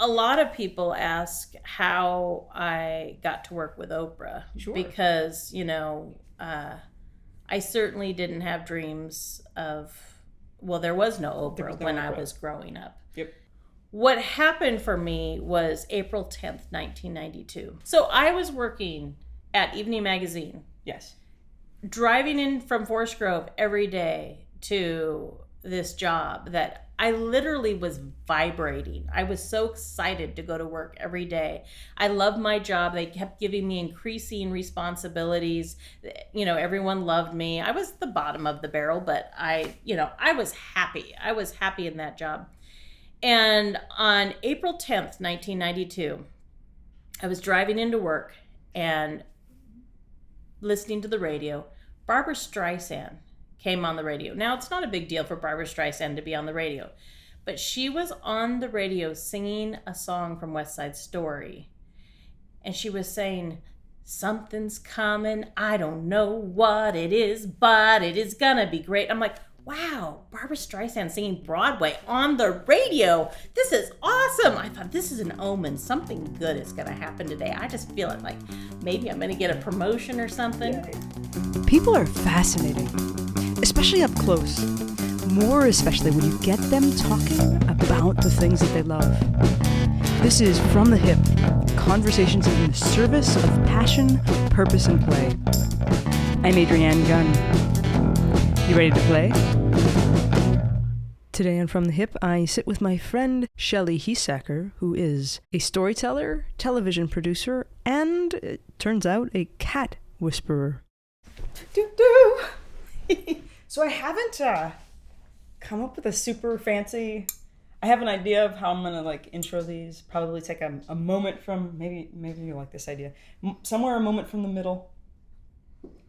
a lot of people ask how I got to work with Oprah. Sure. Because, I certainly didn't have dreams of, there was no Oprah when I was growing up. Yep. What happened for me was April 10th, 1992. So I was working at Evening Magazine. Yes. Driving in from Forest Grove every day to this job that I literally was vibrating. I was so excited to go to work every day. I loved my job. They kept giving me increasing responsibilities. Everyone loved me. I was the bottom of the barrel, but I was happy. I was happy in that job. And on April 10th, 1992, I was driving into work and listening to the radio. Barbra Streisand came on the radio. Now, it's not a big deal for Barbra Streisand to be on the radio, but she was on the radio singing a song from West Side Story. And she was saying, something's coming, I don't know what it is, but it is gonna be great. I'm like, wow, Barbra Streisand singing Broadway on the radio. This is awesome. I thought, this is an omen. Something good is going to happen today. I just feel it like maybe I'm going to get a promotion or something. Yay. People are fascinating, especially up close. More especially when you get them talking about the things that they love. This is From the Hip, conversations in the service of passion, purpose, and play. I'm Adrianne Gunn. You ready to play? Today on From the Hip, I sit with my friend Shelly Heesacker, who is a storyteller, television producer, and, it turns out, a cat whisperer. So I haven't come up with a super fancy... I have an idea of how I'm going to intro these. Probably take a moment from... Maybe you like this idea. Somewhere a moment from the middle.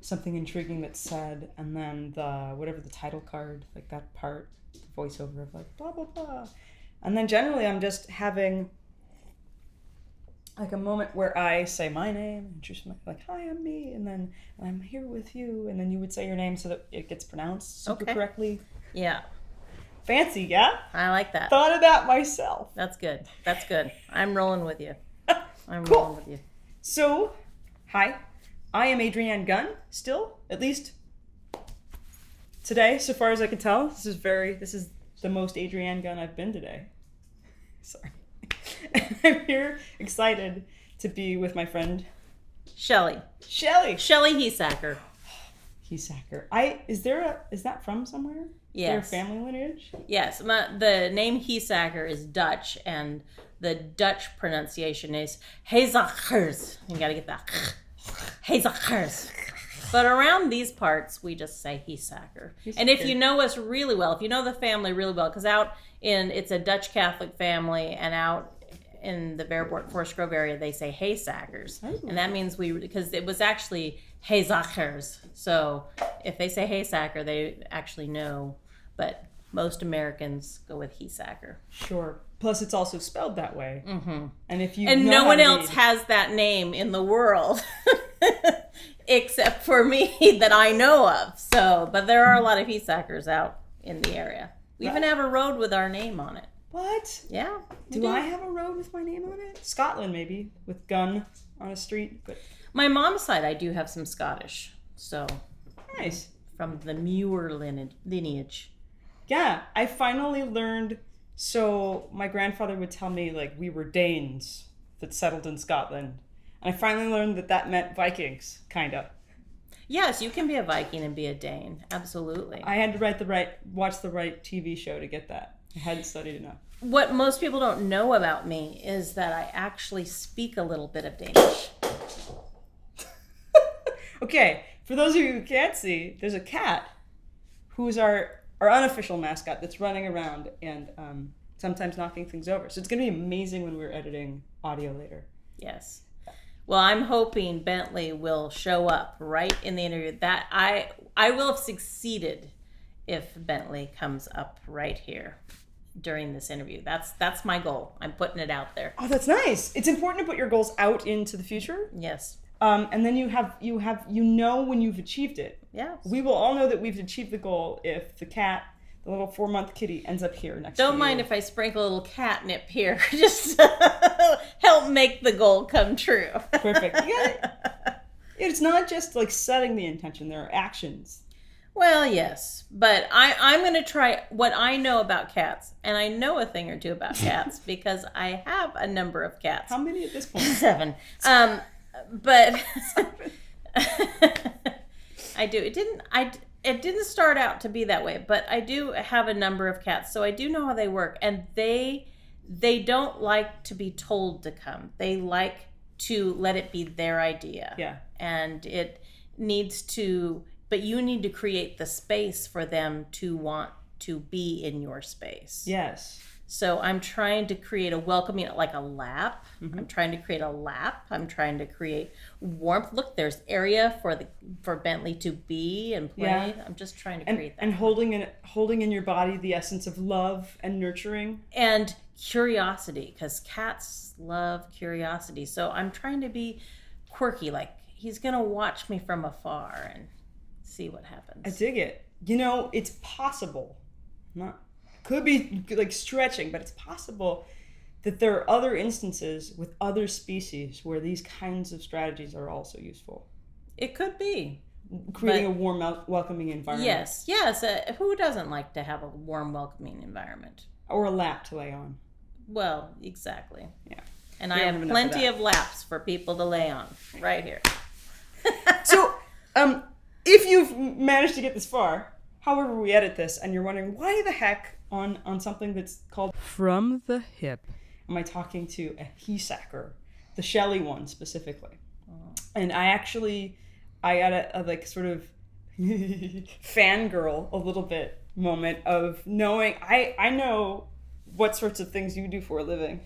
Something intriguing that's said, and then whatever the title card, that part, the voiceover of blah blah blah, and then generally I'm just having a moment where I say my name, introduce my hi, I'm me, and then I'm here with you, and then you would say your name so that it gets pronounced super correctly. Yeah. Fancy, yeah? I like that. Thought of that myself. That's good. That's good. I'm rolling with you. I'm Cool. rolling with you. So, hi. I am Adrianne Gunn, still, at least today, so far as I can tell. This is the most Adrianne Gunn I've been today. Sorry. I'm here excited to be with my friend Shelly Heesacker. Heesacker. Is that from somewhere? Yes. Is there a family lineage? Yes. The name Heesacker is Dutch, and the Dutch pronunciation is Heesackers. You gotta get that. Heesackers. But around these parts, we just say Heesacker. And if you know us really well, if you know the family really well, because it's a Dutch Catholic family, and out in the Bearport Forest Grove area, they say Heesackers. Oh. And that means because it was actually Heesackers. So if they say Heesacker, they actually know. But most Americans go with Heesacker. Sure. Plus, it's also spelled that way. Mm-hmm. And no one else has that name in the world, except for me that I know of. So, but there are a lot of Heesackers out in the area. We even have a road with our name on it. What? Yeah. Do I have a road with my name on it? Scotland, maybe, with Gunn on a street. But my mom's side, I do have some Scottish. So nice. From the Muir lineage. Yeah, I finally learned. So my grandfather would tell me we were Danes that settled in Scotland. And I finally learned that meant Vikings, kind of. Yes, you can be a Viking and be a Dane. Absolutely. I had to watch the right TV show to get that. I hadn't studied enough. What most people don't know about me is that I actually speak a little bit of Danish. Okay, for those of you who can't see, there's a cat who's our unofficial mascot that's running around and sometimes knocking things over. So it's going to be amazing when we're editing audio later. Yes. Well, I'm hoping Bentley will show up right in the interview. That I will have succeeded if Bentley comes up right here during this interview. That's my goal. I'm putting it out there. Oh, that's nice. It's important to put your goals out into the future. Yes. And then you know when you've achieved it. Yes. We will all know that we've achieved the goal if the cat the little 4-month kitty ends up here next to you. Don't mind if I sprinkle a little catnip here, just to help make the goal come true. Perfect. It's not just like setting the intention, there are actions. Well, yes, but I'm going to try what I know about cats, and I know a thing or two about cats because I have a number of cats. How many at this point? 7. But I do. It didn't start out to be that way, but I do have a number of cats, so I do know how they work, and they don't like to be told to come. They like to let it be their idea. Yeah. And it needs to. But you need to create the space for them to want to be in your space. Yes. So I'm trying to create a welcoming, like a lap. Mm-hmm. I'm trying to create a lap. I'm trying to create warmth. Look, there's area for Bentley to be and play. Yeah. I'm just trying to create that. And holding in your body the essence of love and nurturing. And curiosity, because cats love curiosity. So I'm trying to be quirky. Like, he's going to watch me from afar and see what happens. I dig it. It's possible. Could be like stretching, but it's possible that there are other instances with other species where these kinds of strategies are also useful. It could be. Creating a warm, welcoming environment. Yes. Who doesn't like to have a warm, welcoming environment? Or a lap to lay on. Well, exactly. Yeah. And I have plenty of laps for people to lay on right here. So, if you've managed to get this far, however we edit this, and you're wondering why the heck on something that's called From the Hip am I talking to a Heesacker, the Shelly one specifically. And I got a like sort of fangirl a little bit moment of knowing I know what sorts of things you do for a living.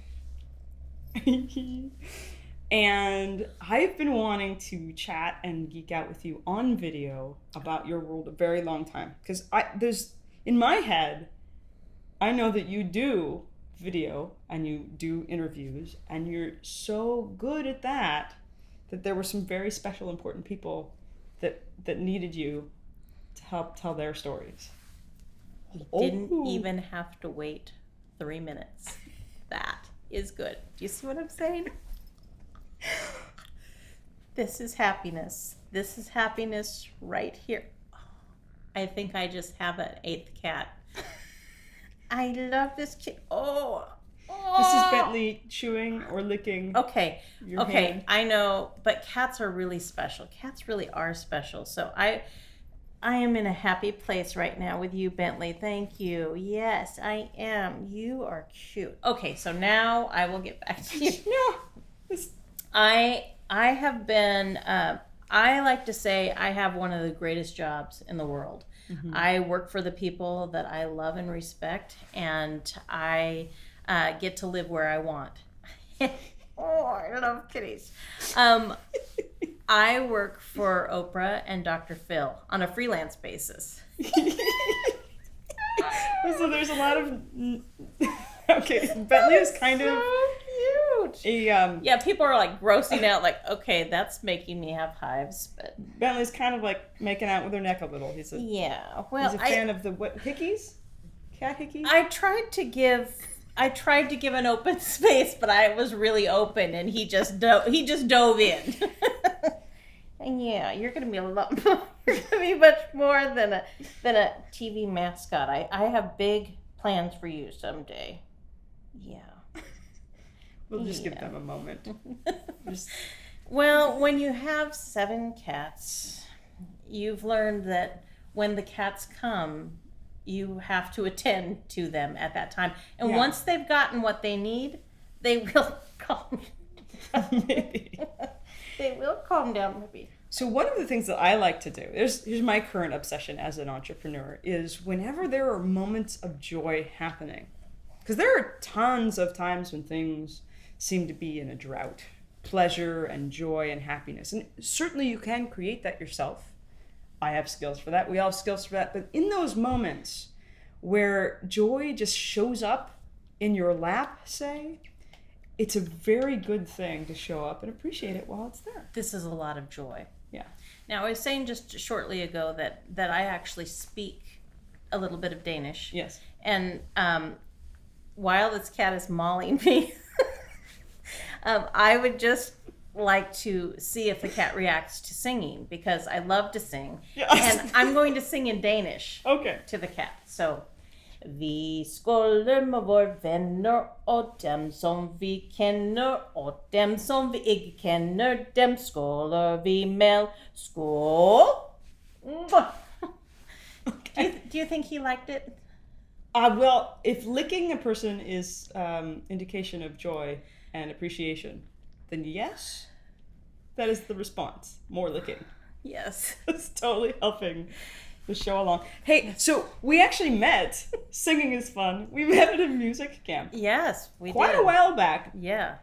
And I've been wanting to chat and geek out with you on video about your world a very long time. Because there's, in my head, I know that you do video and you do interviews and you're so good at that there were some very special, important people that needed you to help tell their stories. You didn't even have to wait 3 minutes. That is good. Do you see what I'm saying? This is happiness. This is happiness right here. I think I just have an 8th cat. I love this kid. Oh. This is Bentley chewing or licking. Okay. Your hand. I know, but cats are really special. Cats really are special. So I am in a happy place right now with you, Bentley. Thank you. Yes, I am. You are cute. Okay, so now I will get back to you. No. I have been, I like to say I have one of the greatest jobs in the world. Mm-hmm. I work for the people that I love and respect, and I get to live where I want. Oh, I love kitties. I work for Oprah and Dr. Phil on a freelance basis. So there's a lot of... Okay, Bentley is kind of... Yeah, people are like grossing out, like, okay, that's making me have hives, but Bentley's kind of like making out with her neck a little. He's a fan of the hickeys, cat hickeys. I tried to give an open space, but I was really open, and he just dove in. And yeah, you're gonna be a lot more. You're gonna be much more than a TV mascot. I have big plans for you someday. Yeah. We'll just give them a moment. Well, when you have 7 cats, you've learned that when the cats come, you have to attend to them at that time. And once they've gotten what they need, they will calm down. Maybe. They will calm down, maybe. So one of the things that I like to do, here's my current obsession as an entrepreneur, is whenever there are moments of joy happening, because there are tons of times when things seem to be in a drought, pleasure and joy and happiness. And certainly you can create that yourself. I have skills for that. We all have skills for that. But in those moments where joy just shows up in your lap, say, it's a very good thing to show up and appreciate it while it's there. This is a lot of joy. Yeah. Now, I was saying just shortly ago that I actually speak a little bit of Danish. Yes. And while this cat is mauling me, I would just like to see if the cat reacts to singing, because I love to sing. Yes. And I'm going to sing in Danish to the cat. So, vi skåler med våre venner og dem som vi kender, og dem som vi ikke kender, dem skåler vi med. Skål! Do you think he liked it? Well, if licking a person is indication of joy and appreciation, then yes, that is the response. More licking. Yes. It's totally helping the show along. Hey, so we actually met. Singing is fun. We met at a music camp. Yes, we Quite did. a while back. Yeah.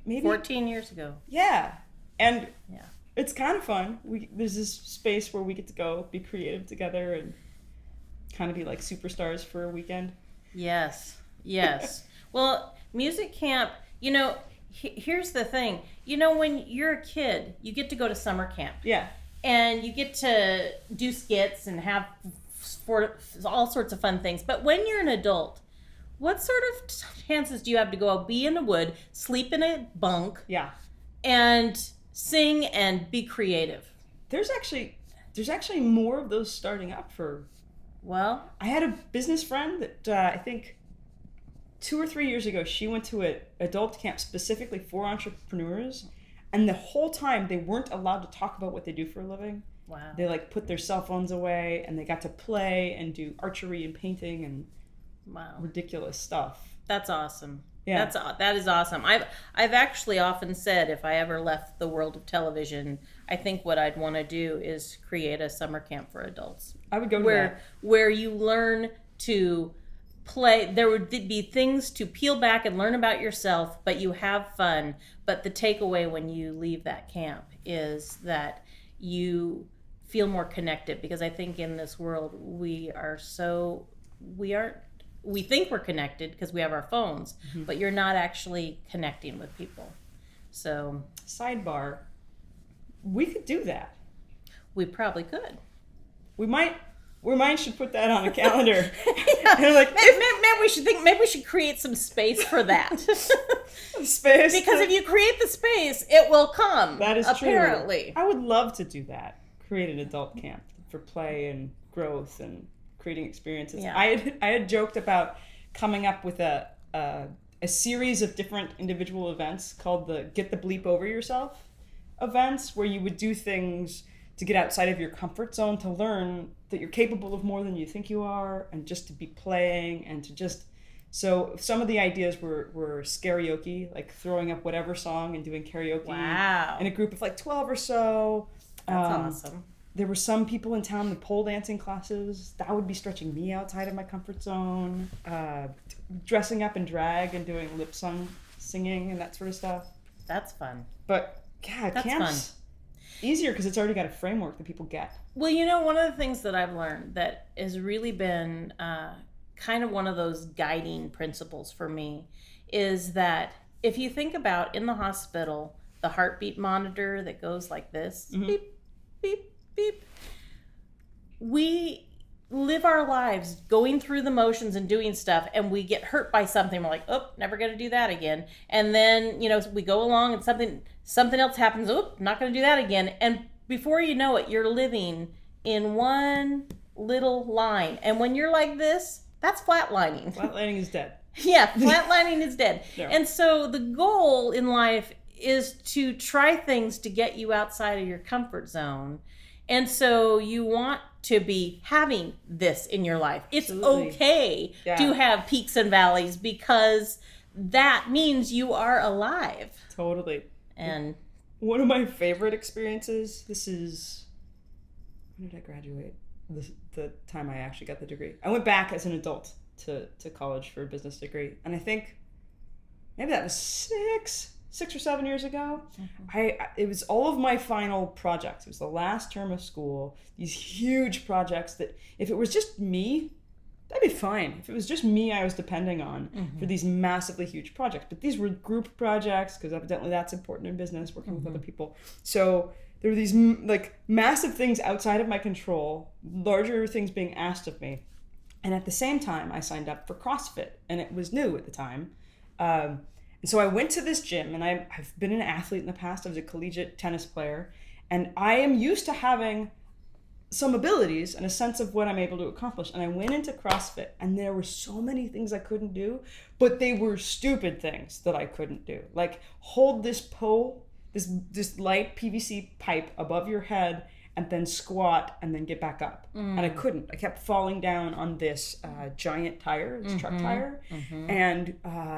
Maybe 14 years ago. Yeah. And Yeah. it's kind of fun. There's this space where we get to go be creative together and kind of be like superstars for a weekend. Yes. Yes. Well, music camp, here's the thing. When you're a kid, you get to go to summer camp. Yeah. And you get to do skits and have all sorts of fun things. But when you're an adult, what sort of chances do you have to go be in the wood, sleep in a bunk, and sing and be creative? There's actually more of those starting up for. Well, I had a business friend that I think 2 or 3 years ago, she went to an adult camp specifically for entrepreneurs. And the whole time, they weren't allowed to talk about what they do for a living. Wow. They put their cell phones away, and they got to play and do archery and painting and ridiculous stuff. That's awesome. Yeah. That is awesome. I've actually often said if I ever left the world of television, I think what I'd want to do is create a summer camp for adults. I would go to that. Where you learn to play. There would be things to peel back and learn about yourself, but you have fun. But the takeaway when you leave that camp is that you feel more connected, because I think in this world we think we're connected because we have our phones, but you're not actually connecting with people. So, sidebar, we could do that. We probably could. We might should put that on a calendar. Maybe we should create some space for that. Space. Because if you create the space, it will come. That is apparently. True. I would love to do that. Create an adult camp for play and growth and creating experiences. Yeah. I had joked about coming up with a series of different individual events called the Get the Bleep Over Yourself events, where you would do things to get outside of your comfort zone, to learn that you're capable of more than you think you are, and just to be playing and to just... So some of the ideas were karaoke, like throwing up whatever song and doing karaoke. Wow. In a group of 12 or so. That's awesome. There were some people in town with pole dancing classes. That would be stretching me outside of my comfort zone. Dressing up in drag and doing lip singing and that sort of stuff. That's fun. But That's camp's easier because it's already got a framework that people get. Well, one of the things that I've learned that has really been kind of one of those guiding principles for me is that if you think about in the hospital, the heartbeat monitor that goes like this, beep, beep, beep. We live our lives going through the motions and doing stuff, and we get hurt by something. We're like, oh, never going to do that again. And then, we go along and something else happens. Oh, not going to do that again. And before you know it, you're living in one little line. And when you're like this, that's flatlining. Flatlining is dead. Yeah, flatlining is dead. Yeah. And so the goal in life is to try things to get you outside of your comfort zone. And so you want to be having this in your life. It's Absolutely. okay to have peaks and valleys, because that means you are alive. Totally. And one of my favorite experiences, when did I graduate? The time I actually got the degree. I went back as an adult to college for a business degree. And I think maybe that was 6 or 7 years ago. It was all of my final projects. It was the last term of school. These huge projects that if it was just me, that'd be fine. If it was just me I was depending on for these massively huge projects. But these were group projects, because evidently that's important in business, working with other people. So there were these massive things outside of my control, larger things being asked of me. And at the same time, I signed up for CrossFit, and it was new at the time. And so I went to this gym, and I've been an athlete in the past. I was a collegiate tennis player, and I am used to having some abilities and a sense of what I'm able to accomplish. And I went into CrossFit, and there were so many things I couldn't do, but they were stupid things that I couldn't do. Like hold this pole, this light PVC pipe above your head, and then squat and then get back up. And I couldn't. I kept falling down on this giant tire, this truck tire, and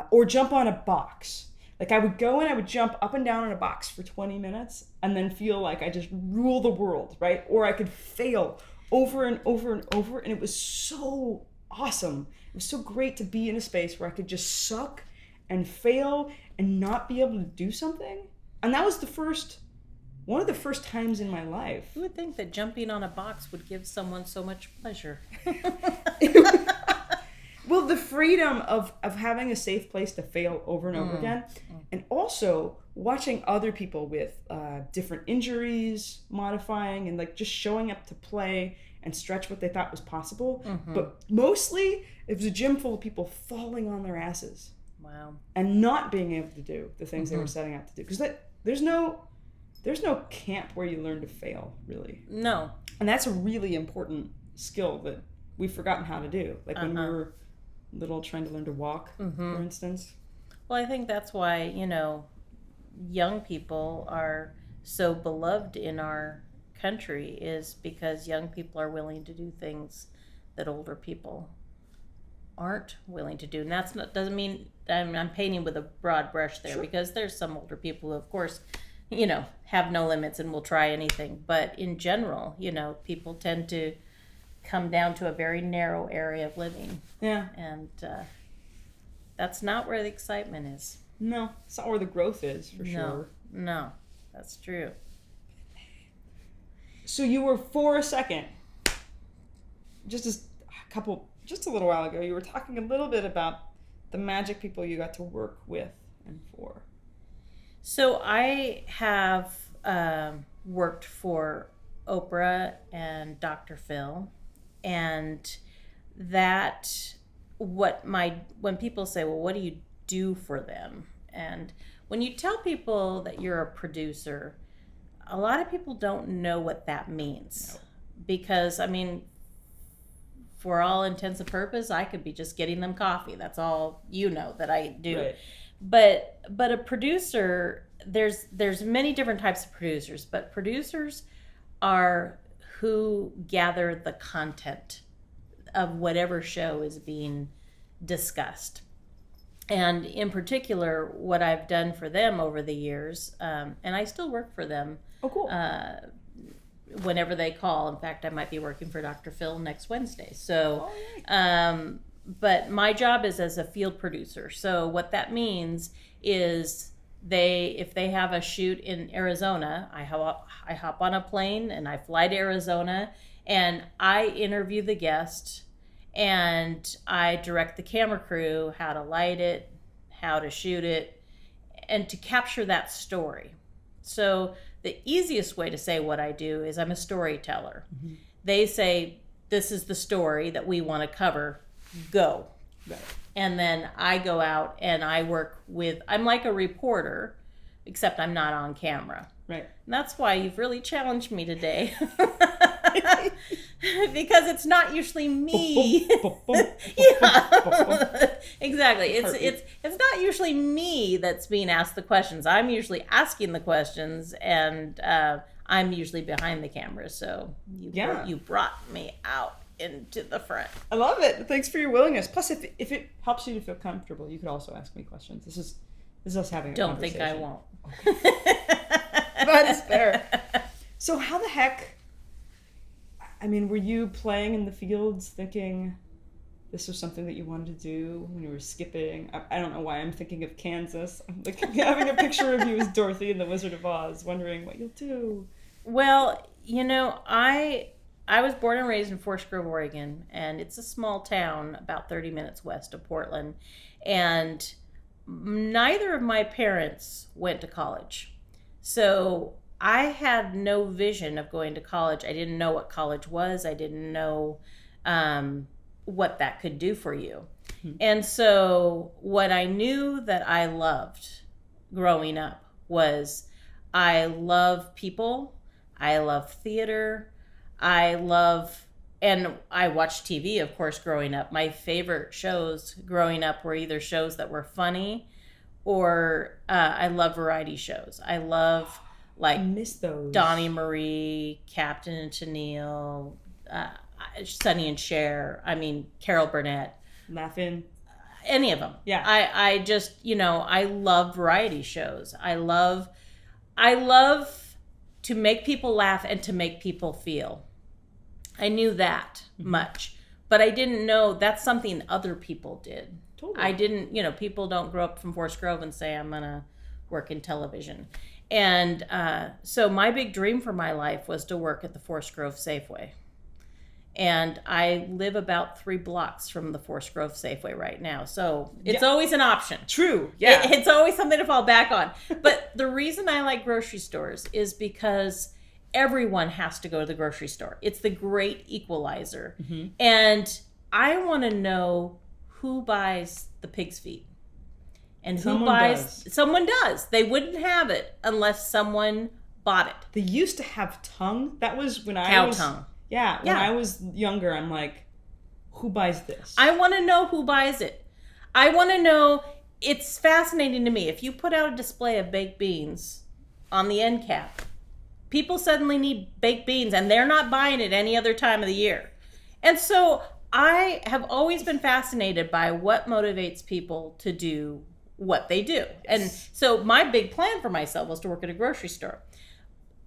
or jump on a box. Like I would go and I would jump up and down on a box for 20 minutes and then feel like I just rule the world, right? Or I could fail over and over and over, and it was so awesome. It was so great to be in a space where I could just suck and fail and not be able to do something. And that was one of the first times in my life. You would think that jumping on a box would give someone so much pleasure. Well, the freedom of having a safe place to fail over and over again, and also watching other people with different injuries, modifying, and like just showing up to play and stretch what they thought was possible. But mostly, it was a gym full of people falling on their asses. Wow. And not being able to do the things they were setting out to do. Because there's no camp where you learn to fail, really. No. And that's a really important skill that we've forgotten how to do. Like when we were little, trying to learn to walk, for instance. Well, I think that's why, young people are so beloved in our country, is because young people are willing to do things that older people aren't willing to do. And doesn't mean I'm painting with a broad brush there, because there's some older people who, of course, have no limits and will try anything. But in general, people tend to come down to a very narrow area of living. Yeah. And that's not where the excitement is. No, it's not where the growth is, for sure. No, that's true. So you were, for a second, just a little while ago, you were talking a little bit about the magic people you got to work with and for. So I have worked for Oprah and Dr. Phil, and when people say, well, what do you do for them? And when you tell people that you're a producer, a lot of people don't know what that means. No. Because, for all intents and purposes, I could be just getting them coffee. That's all that I do. Right. But a producer, there's many different types of producers, but producers are who gather the content of whatever show is being discussed. And in particular, what I've done for them over the years, and I still work for them. Oh, cool. Whenever they call. In fact, I might be working for Dr. Phil next Wednesday. So, but my job is as a field producer. So what that means is if they have a shoot in Arizona, I hop on a plane and I fly to Arizona and I interview the guest and I direct the camera crew how to light it, how to shoot it, and to capture that story. So the easiest way to say what I do is I'm a storyteller. Mm-hmm. They say, this is the story that we want to cover, go. Right. And then I go out and I work I'm like a reporter, except I'm not on camera. Right. And that's why you've really challenged me today. Because it's not usually me. Yeah. Exactly. It's not usually me that's being asked the questions. I'm usually asking the questions, and I'm usually behind the camera. So you brought me out into the front. I love it. Thanks for your willingness. Plus, if it helps you to feel comfortable, you could also ask me questions. This is us having a conversation. Don't think I won't. That's fair. So how the heck, were you playing in the fields thinking this was something that you wanted to do when you were skipping? I don't know why I'm thinking of Kansas. I'm like having a picture of you as Dorothy in The Wizard of Oz, wondering what you'll do. Well, I was born and raised in Forest Grove, Oregon, and it's a small town about 30 minutes west of Portland. And neither of my parents went to college. So I had no vision of going to college. I didn't know what college was. I didn't know what that could do for you. And so what I knew that I loved growing up was I love people, I love theater, and I watched TV, of course, growing up. My favorite shows growing up were either shows that were funny or I love variety shows. I love like I miss those. Donnie Marie, Captain and Tennille, Sonny and Cher, Carol Burnett. Laughing. Any of them. Yeah. I just, I love variety shows. I love to make people laugh and to make people feel. I knew that much, but I didn't know that's something other people did. Totally. I didn't, people don't grow up from Forest Grove and say, I'm going to work in television. And so my big dream for my life was to work at the Forest Grove Safeway. And I live about 3 blocks from the Forest Grove Safeway right now. So it's always an option. True. Yeah. It's always something to fall back on. But the reason I like grocery stores is because everyone has to go to the grocery store. It's the great equalizer. And I want to know who buys the pig's feet. And someone does. They wouldn't have it unless someone bought it. They used to have tongue. That was when Cow tongue. Yeah, when I was younger, I'm like, who buys this? I want to know who buys it. I want to know. It's fascinating to me. If you put out a display of baked beans on the end cap, people suddenly need baked beans and they're not buying it any other time of the year. And so I have always been fascinated by what motivates people to do what they do. And so my big plan for myself was to work at a grocery store.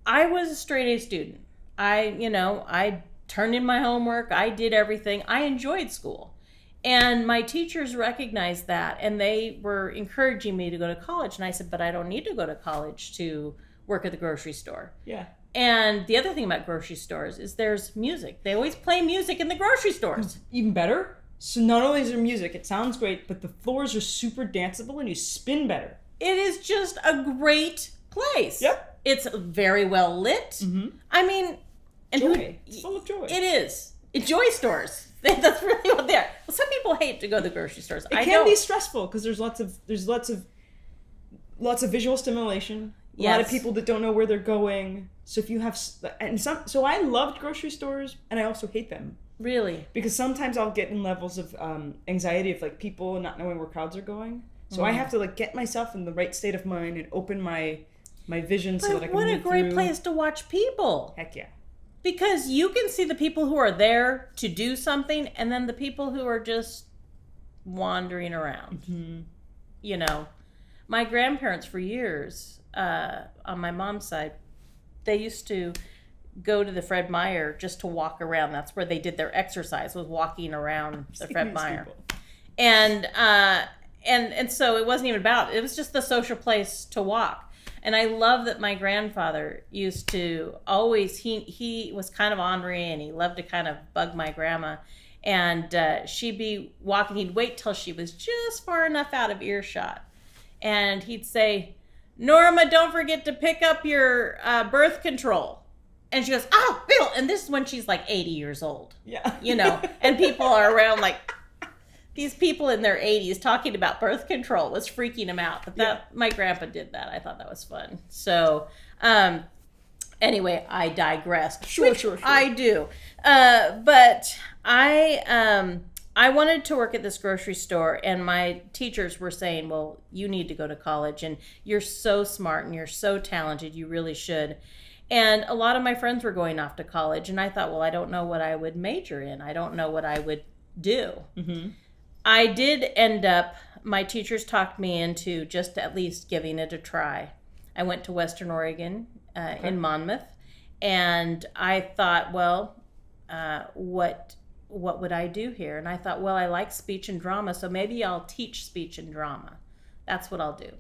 I was a straight A student. I turned in my homework. I did everything. I enjoyed school. And my teachers recognized that, and they were encouraging me to go to college. And I said, but I don't need to go to college to work at the grocery store. Yeah. And the other thing about grocery stores is there's music. They always play music in the grocery stores. Even better. So not only is there music, it sounds great, but the floors are super danceable and you spin better. It is just a great place. Yep. It's very well lit. And joy. It's full of joy. It is. Joy stores. That's really what they are. Well, some people hate to go to the grocery stores. It can be stressful because there's lots of visual stimulation. A lot of people that don't know where they're going. So if you have so I loved grocery stores and I also hate them. Really? Because sometimes I'll get in levels of anxiety of like people not knowing where crowds are going. So I have to like get myself in the right state of mind and open my vision so that I can what a move great through. place to watch people. Heck yeah. Because you can see the people who are there to do something and then the people who are just wandering around. My grandparents for years, on my mom's side, they used to go to the Fred Meyer just to walk around. That's where they did their exercise, was walking around the Fred Meyer. And so it wasn't even it was just the social place to walk. And I love that my grandfather used to always, he was kind of ornery and he loved to kind of bug my grandma. And she'd be walking, he'd wait till she was just far enough out of earshot. And he'd say, Norma, don't forget to pick up your birth control. And she goes, oh, Bill. And this is when she's like 80 years old. Yeah. And people are around like, these people in their 80s talking about birth control was freaking him out. But my grandpa did that. I thought that was fun. So, anyway, I digressed. Sure. I do. But I wanted to work at this grocery store, and my teachers were saying, well, you need to go to college, and you're so smart, and you're so talented, you really should. And a lot of my friends were going off to college, and I thought, well, I don't know what I would major in. I don't know what I would do. I did end up, my teachers talked me into just at least giving it a try. I went to Western Oregon in Monmouth, and I thought, well, what would I do here? And I thought, well, I like speech and drama, so maybe I'll teach speech and drama. That's what I'll do.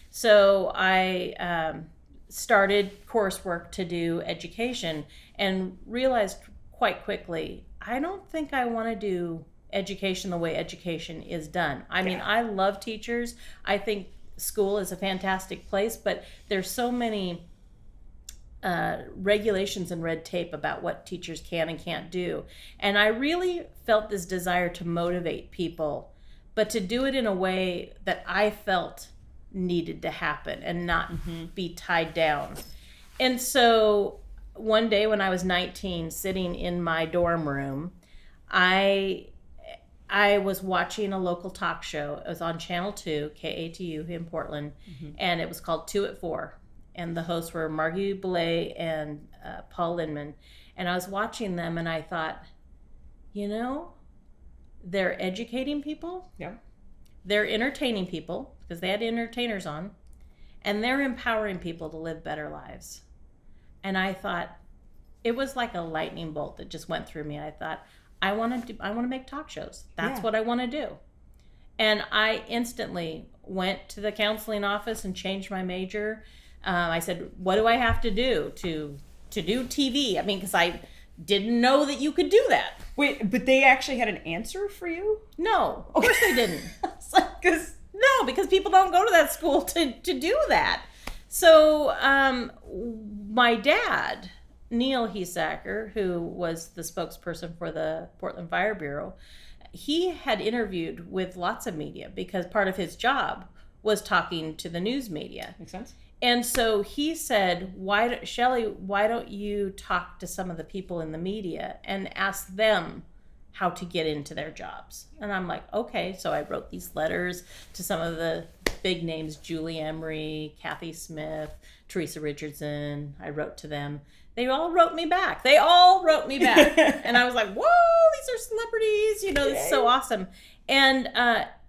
So I started coursework to do education and realized quite quickly, I don't think I want to do education the way education is done. I mean, I love teachers. I think school is a fantastic place, but there's so many regulations and red tape about what teachers can and can't do. And I really felt this desire to motivate people, but to do it in a way that I felt needed to happen and not be tied down. And so one day when I was 19, sitting in my dorm room, I was watching a local talk show. It was on Channel 2, KATU in Portland, and it was called 2 at 4. And the hosts were Margie Belay and Paul Lindman. And I was watching them and I thought, you know, they're educating people. Yeah. They're entertaining people because they had entertainers on. And they're empowering people to live better lives. And I thought, it was like a lightning bolt that just went through me. I thought, I want to make talk shows. That's what I want to do. And I instantly went to the counseling office and changed my major. I said, what do I have to do to do TV? I mean, because I didn't know that you could do that. Wait, but they actually had an answer for you? No, of course they didn't. Because people don't go to that school to do that. So my dad, Neil Heesacker, who was the spokesperson for the Portland Fire Bureau, he had interviewed with lots of media because part of his job was talking to the news media. Makes sense. And so he said, Shelly, why don't you talk to some of the people in the media and ask them how to get into their jobs? And I'm like, okay. So I wrote these letters to some of the big names, Julie Emery, Kathy Smith, Theresa Richardson. I wrote to them. They all wrote me back. And I was like, whoa, these are celebrities. You know, it's so awesome. And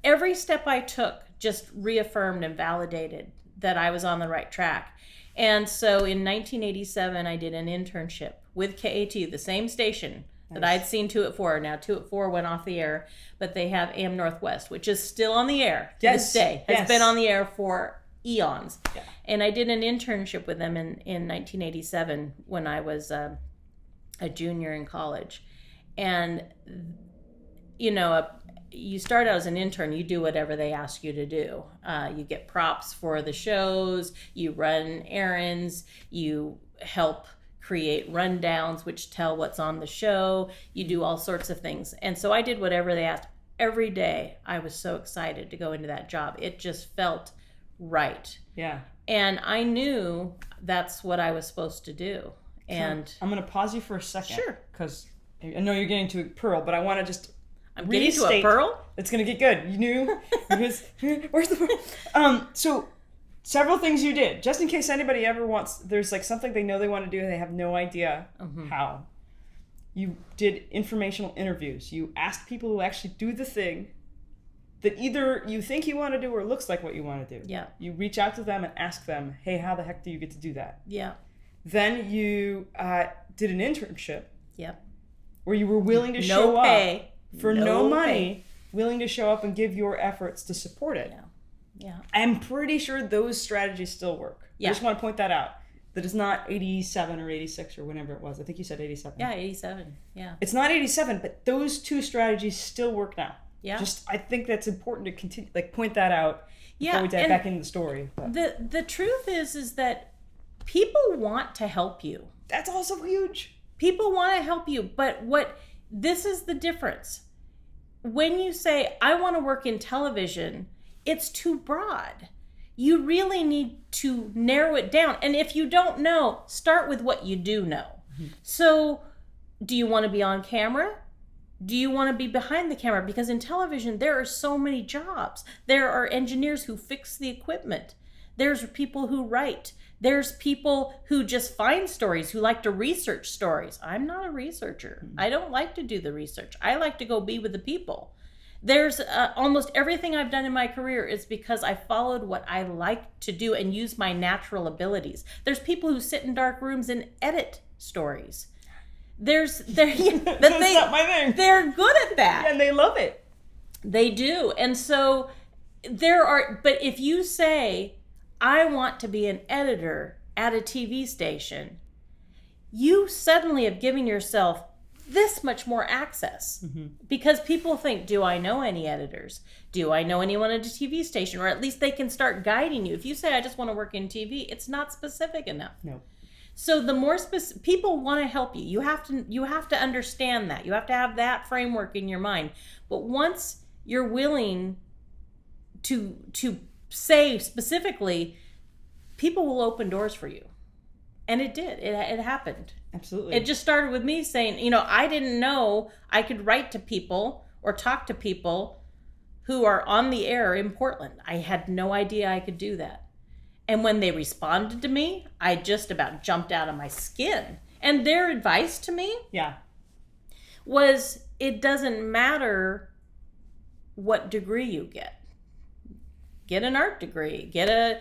every step I took just reaffirmed and validated that I was on the right track. And so in 1987, I did an internship with KATU, the same station that I'd seen 2 at 4. Now 2 at 4 went off the air, but they have AM Northwest, which is still on the air to this day. Has been on the air for eons. Yeah. And I did an internship with them in 1987 when I was a junior in college. And, you know, you start out as an intern, you do whatever they ask you to do. You get props for the shows, you run errands, you help create rundowns which tell what's on the show, you do all sorts of things. And so I did whatever they asked. Every day I was so excited to go into that job. It just felt right. Yeah. And I knew that's what I was supposed to do. And I'm going to pause you for a second. Sure. Because I know you're getting to a pearl, but I want to just I'm getting to a pearl? It's going to get good. You knew? Because, where's the pearl? So, several things you did. Just in case anybody ever wants, there's like something they know they want to do and they have no idea how. You did informational interviews. You asked people who actually do the thing that either you think you want to do or looks like what you want to do. Yeah. You reach out to them and ask them, hey, how the heck do you get to do that? Yeah. Then you did an internship. Yep. Where you were willing to show pay. up for no money, pay. Willing to show up and give your efforts to support it. Yeah. I'm pretty sure those strategies still work. Yeah. I just want to point that out. That it's not 87 or 86 or whenever it was. I think you said 87. Yeah, 87. Yeah. It's not 87, but those two strategies still work now. Yeah. Just, I think that's important to continue, like, point that out before we dive back into the story. But The truth is that people want to help you. that's also huge. People want to help you, but this is the difference. When you say, I want to work in television, it's too broad. You really need to narrow it down. And if you don't know, start with what you do know. Mm-hmm. So, do you want to be on camera? Do you want to be behind the camera? Because in television, there are so many jobs. There are engineers who fix the equipment. There's people who write. There's people who just find stories, who like to research stories. I'm not a researcher. I don't like to do the research. I like to go be with the people. There's almost everything I've done in my career is because I followed what I like to do and use my natural abilities. There's people who sit in dark rooms and edit stories. That's not my thing. They're good at that. Yeah, and they love it. They do. And so but if you say, I want to be an editor at a TV station, you suddenly have given yourself this much more access. Mm-hmm. Because people think, do I know any editors? Do I know anyone at a TV station? Or at least they can start guiding you. If you say, I just want to work in TV, it's not specific enough. No. So the more people want to help you. You have to understand that. You have to have that framework in your mind. But once you're willing to say specifically, people will open doors for you. And it did. It happened. Absolutely. It just started with me saying, I didn't know I could write to people or talk to people who are on the air in Portland. I had no idea I could do that. And when they responded to me, I just about jumped out of my skin. And their advice to me was, it doesn't matter what degree you get. Get an art degree, get a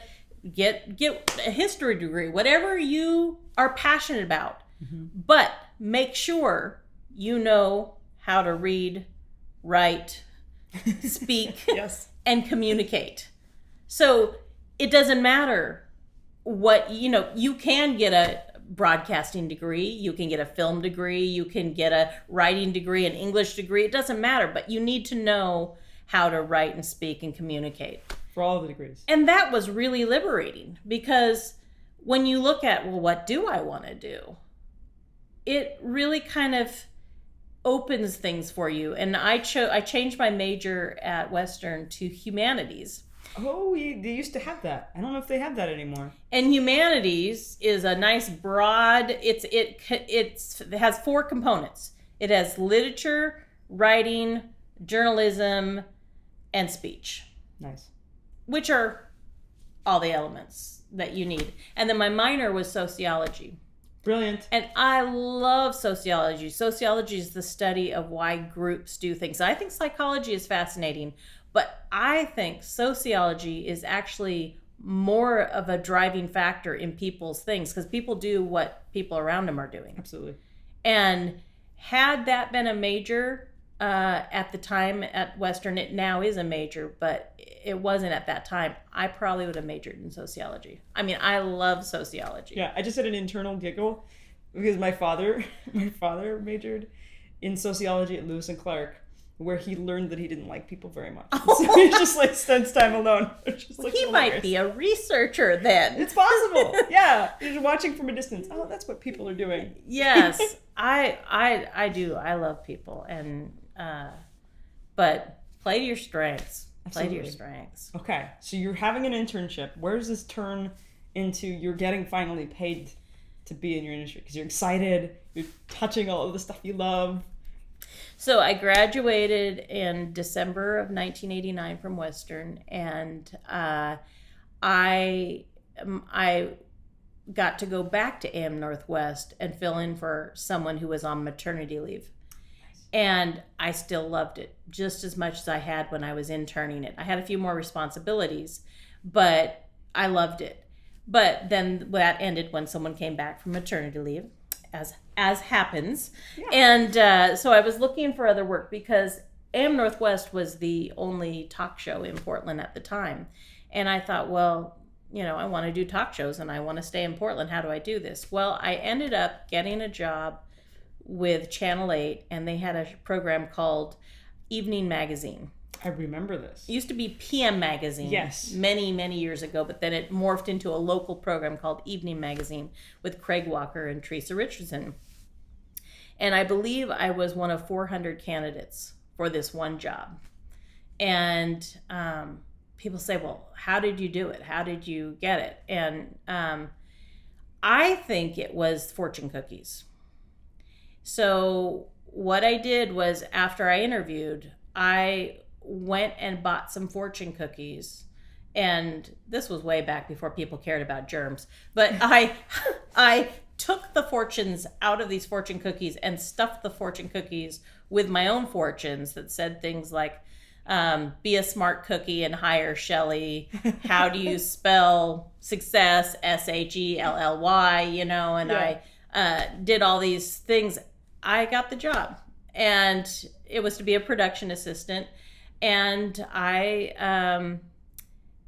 history degree, whatever you are passionate about. Mm-hmm. But make sure you know how to read, write, speak, yes, and communicate. So it doesn't matter what, you can get a broadcasting degree, you can get a film degree, you can get a writing degree, an English degree. It doesn't matter, but you need to know how to write and speak and communicate. For all the degrees. And that was really liberating, because when you look at, well, what do I want to do? It really kind of opens things for you. And I changed my major at Western to humanities. Oh, they used to have that. I don't know if they have that anymore. And humanities is a nice broad, it has 4 components. It has literature, writing, journalism, and speech. Nice. Which are all the elements that you need. And then my minor was sociology. Brilliant. And I love sociology. Sociology is the study of why groups do things. I think psychology is fascinating, but I think sociology is actually more of a driving factor in people's things, because people do what people around them are doing. Absolutely. And had that been a major at the time at Western, it now is a major, but it wasn't at that time, I probably would have majored in sociology. I mean, I love sociology. Yeah, I just had an internal giggle because my father majored in sociology at Lewis and Clark, where he learned that he didn't like people very much. So he just spends time alone. Just, he might be a researcher then. It's possible. Yeah, he's watching from a distance. Oh, that's what people are doing. Yes, I do. I love people, and but play to your strengths. Absolutely. Play to your strengths. Okay, so you're having an internship. Where does this turn into you're getting finally paid to be in your industry? Because you're excited, you're touching all of the stuff you love. So I graduated in December of 1989 from Western, and I got to go back to AM Northwest and fill in for someone who was on maternity leave. And I still loved it just as much as I had when I was interning it. I had a few more responsibilities, but I loved it. But then that ended when someone came back from maternity leave, as happens. Yeah. And so I was looking for other work, because AM Northwest was the only talk show in Portland at the time. And I thought, well, I want to do talk shows and I want to stay in Portland. How do I do this? Well, I ended up getting a job with Channel 8, and they had a program called Evening Magazine. I remember this. It used to be PM Magazine. Yes. Many, many years ago, but then it morphed into a local program called Evening Magazine with Craig Walker and Theresa Richardson. And I believe I was one of 400 candidates for this one job. And people say, well, how did you do it? How did you get it? And I think it was fortune cookies. So what I did was, after I interviewed, I went and bought some fortune cookies. And this was way back before people cared about germs. But I took the fortunes out of these fortune cookies and stuffed the fortune cookies with my own fortunes that said things like, be a smart cookie and hire Shelly. How do you spell success? Shelly, and yeah. I did all these things. I got the job, and it was to be a production assistant. And and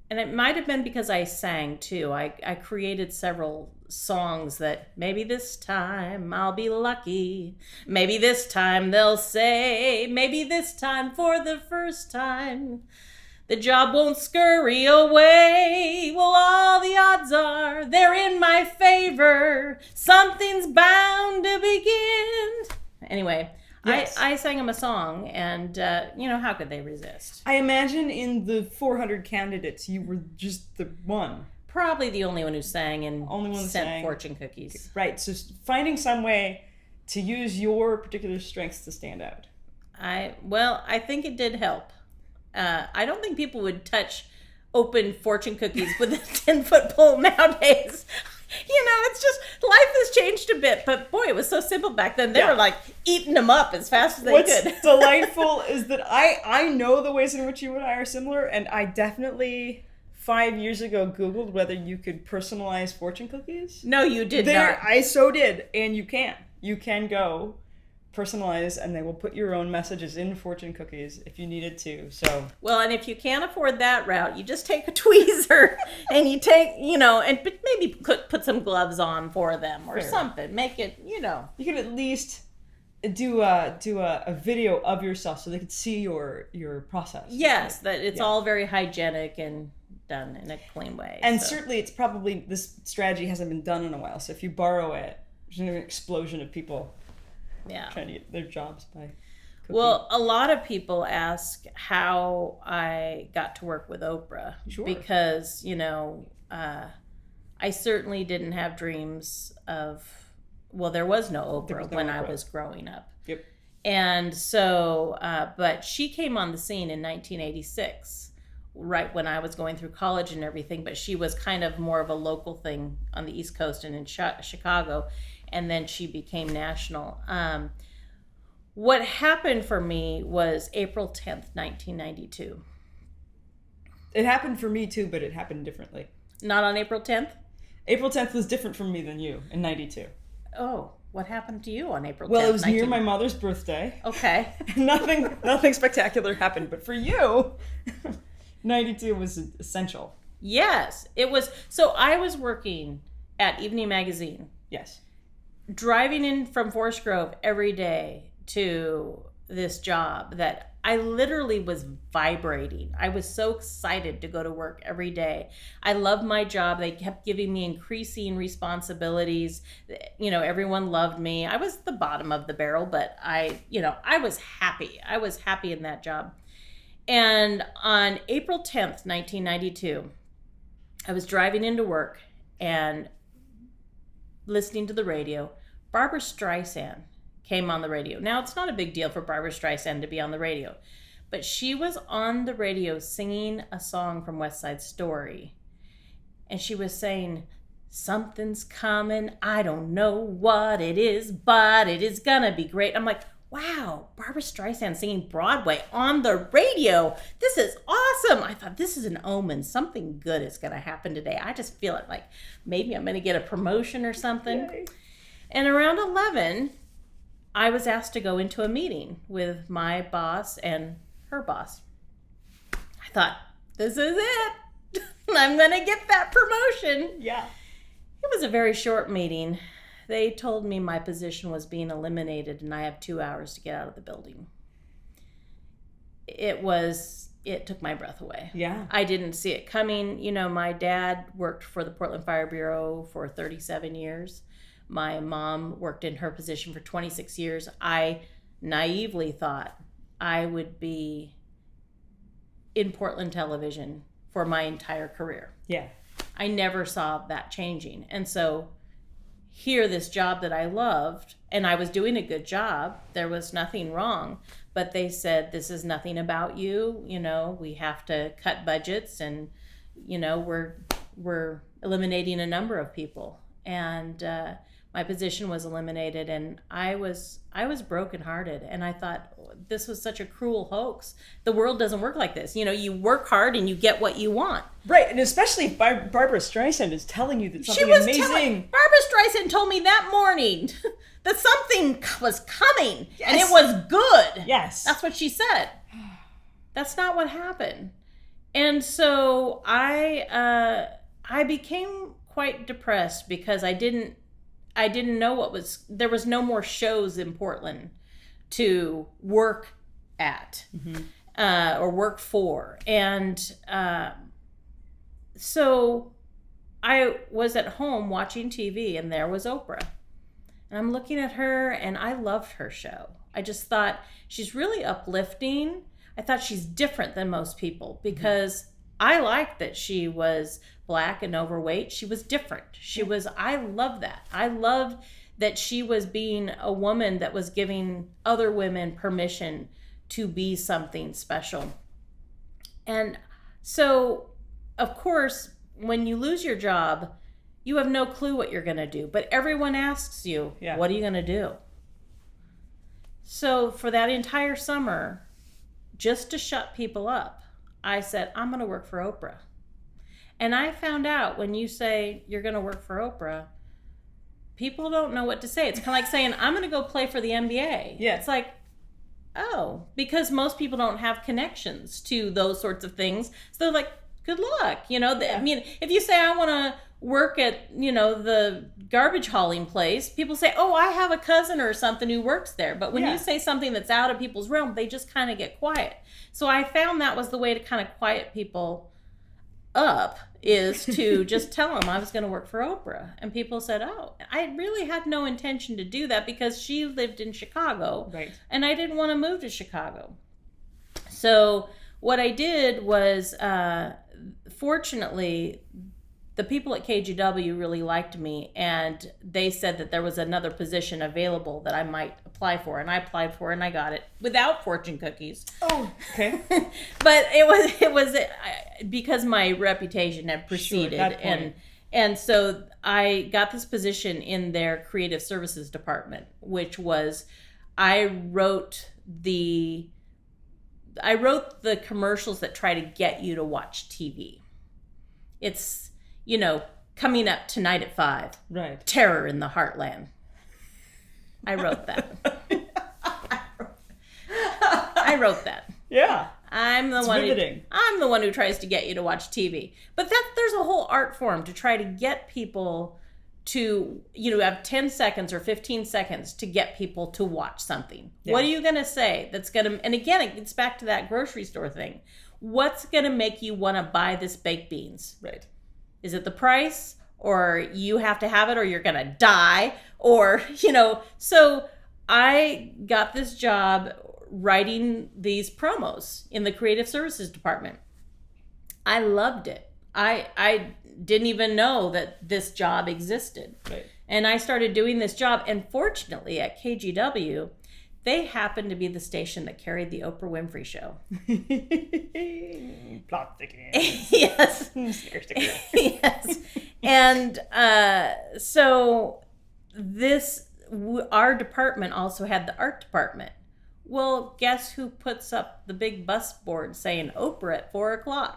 it might have been because I sang too. I created several songs that, maybe this time I'll be lucky. Maybe this time they'll say, maybe this time for the first time, the job won't scurry away. Well, all the odds are they're in my favor. something's bound to begin. Anyway, Yes. I sang him a song, and how could they resist? I imagine in the 400 candidates, you were just the one. Probably the only one who sang and Only one that sent sang. fortune cookies. Right, so finding some way to use your particular strengths to stand out. I think it did help. I don't think people would touch open fortune cookies with a 10-foot pole nowadays. It's just, life has changed a bit, but boy, it was so simple back then. They were like eating them up as fast as they What's could. delightful is that I know the ways in which you and I are similar, and I definitely 5 years ago Googled whether you could personalize fortune cookies. No, you did not. I so did, and you can. You can go personalize, and they will put your own messages in fortune cookies if you needed to. So well, and if you can't afford that route, you just take a tweezer and you take, and maybe put some gloves on for them or something. Make it, you could at least do a video of yourself so they could see your process. Yes, that it's all very hygienic and done in a clean way. And certainly it's probably, this strategy hasn't been done in a while, so if you borrow it, there's an explosion of people trying to get their jobs by cooking. Well, a lot of people ask how I got to work with Oprah. Sure. Because, I certainly didn't have dreams of, there was no Oprah when I was growing up. Yep. And so, but she came on the scene in 1986, right when I was going through college and everything, but she was kind of more of a local thing on the East Coast and in Chicago. And then she became national. What happened for me was April 10th, 1992. It happened for me too, but it happened differently. Not on April 10th? April 10th was different from me than you in 92. Oh, what happened to you on April 10th? Well, it was near my mother's birthday. Okay. Nothing spectacular happened, but for you, 92 was essential. Yes, it was. So I was working at Evening Magazine. Yes. Driving in from Forest Grove every day to this job that I literally was vibrating. I was so excited to go to work every day. I loved my job. They kept giving me increasing responsibilities. Everyone loved me. I was the bottom of the barrel, but I was happy. I was happy in that job. And on April 10th, 1992, I was driving into work and listening to the radio. Barbra Streisand came on the radio. Now, it's not a big deal for Barbra Streisand to be on the radio, but she was on the radio singing a song from West Side Story. And she was saying, something's coming, I don't know what it is, but it is gonna be great. I'm like, wow, Barbra Streisand singing Broadway on the radio. This is awesome. I thought, this is an omen. Something good is going to happen today. I just feel it, like maybe I'm going to get a promotion or something. Yay. And around 11, I was asked to go into a meeting with my boss and her boss. I thought, this is it. I'm going to get that promotion. Yeah. It was a very short meeting. They told me my position was being eliminated and I have 2 hours to get out of the building. It took my breath away. Yeah. I didn't see it coming. My dad worked for the Portland Fire Bureau for 37 years. My mom worked in her position for 26 years. I naively thought I would be in Portland television for my entire career. Yeah. I never saw that changing. And so here, this job that I loved, and I was doing a good job, there was nothing wrong, but they said, this is nothing about you, we have to cut budgets, and we're eliminating a number of people. And my position was eliminated, and I was brokenhearted, and I thought, this was such a cruel hoax. The world doesn't work like this. You work hard and you get what you want. Right, and especially if Barbra Streisand is telling you that something amazing. Barbra Streisand told me that morning that something was coming, yes. And it was good. Yes. That's what she said. That's not what happened. And so I became quite depressed because I didn't know there was no more shows in Portland to work at, or work for. And so I was at home watching TV, and there was Oprah. And I'm looking at her, and I loved her show. I just thought she's really uplifting. I thought she's different than most people because I liked that she was Black and overweight. She was different. I love that. I loved that she was being a woman that was giving other women permission to be something special. And so, of course, when you lose your job, you have no clue what you're going to do. But everyone asks you, what are you going to do? So for that entire summer, just to shut people up, I said, I'm going to work for Oprah. And I found out when you say you're going to work for Oprah, people don't know what to say. It's kind of like saying, I'm going to go play for the NBA. Yeah. It's like, oh, because most people don't have connections to those sorts of things. So they're like, good luck. I mean, if you say, I want to work at, the garbage hauling place, people say, oh, I have a cousin or something who works there. But when you say something that's out of people's realm, they just kind of get quiet. So I found that was the way to kind of quiet people up, is to just tell them I was going to work for Oprah. And people said, oh, I really had no intention to do that because she lived in Chicago. Right. And I didn't want to move to Chicago. So what I did was, fortunately, the people at KGW really liked me, and they said that there was another position available that I might apply for, and I applied for it, and I got it without fortune cookies. Oh, okay. But it was because my reputation had preceded, and so I got this position in their creative services department, which was I wrote the commercials that try to get you to watch TV. It's, coming up tonight at 5. Right. Terror in the Heartland. I wrote that. I wrote that. Yeah. I'm the one who tries to get you to watch TV. But there's a whole art form to try to get people to, have 10 seconds or 15 seconds to get people to watch something. Yeah. What are you going to say that's going to, and again, it gets back to that grocery store thing. What's going to make you want to buy this baked beans? Right. Is it the price, or you have to have it or you're going to die, or, so I got this job writing these promos in the creative services department. I loved it. I didn't even know that this job existed. Right. And I started doing this job, and fortunately at KGW, they happened to be the station that carried the Oprah Winfrey Show. Plot thickens. Yes. Yes. And so our department also had the art department. Well, guess who puts up the big bus board saying Oprah at 4:00?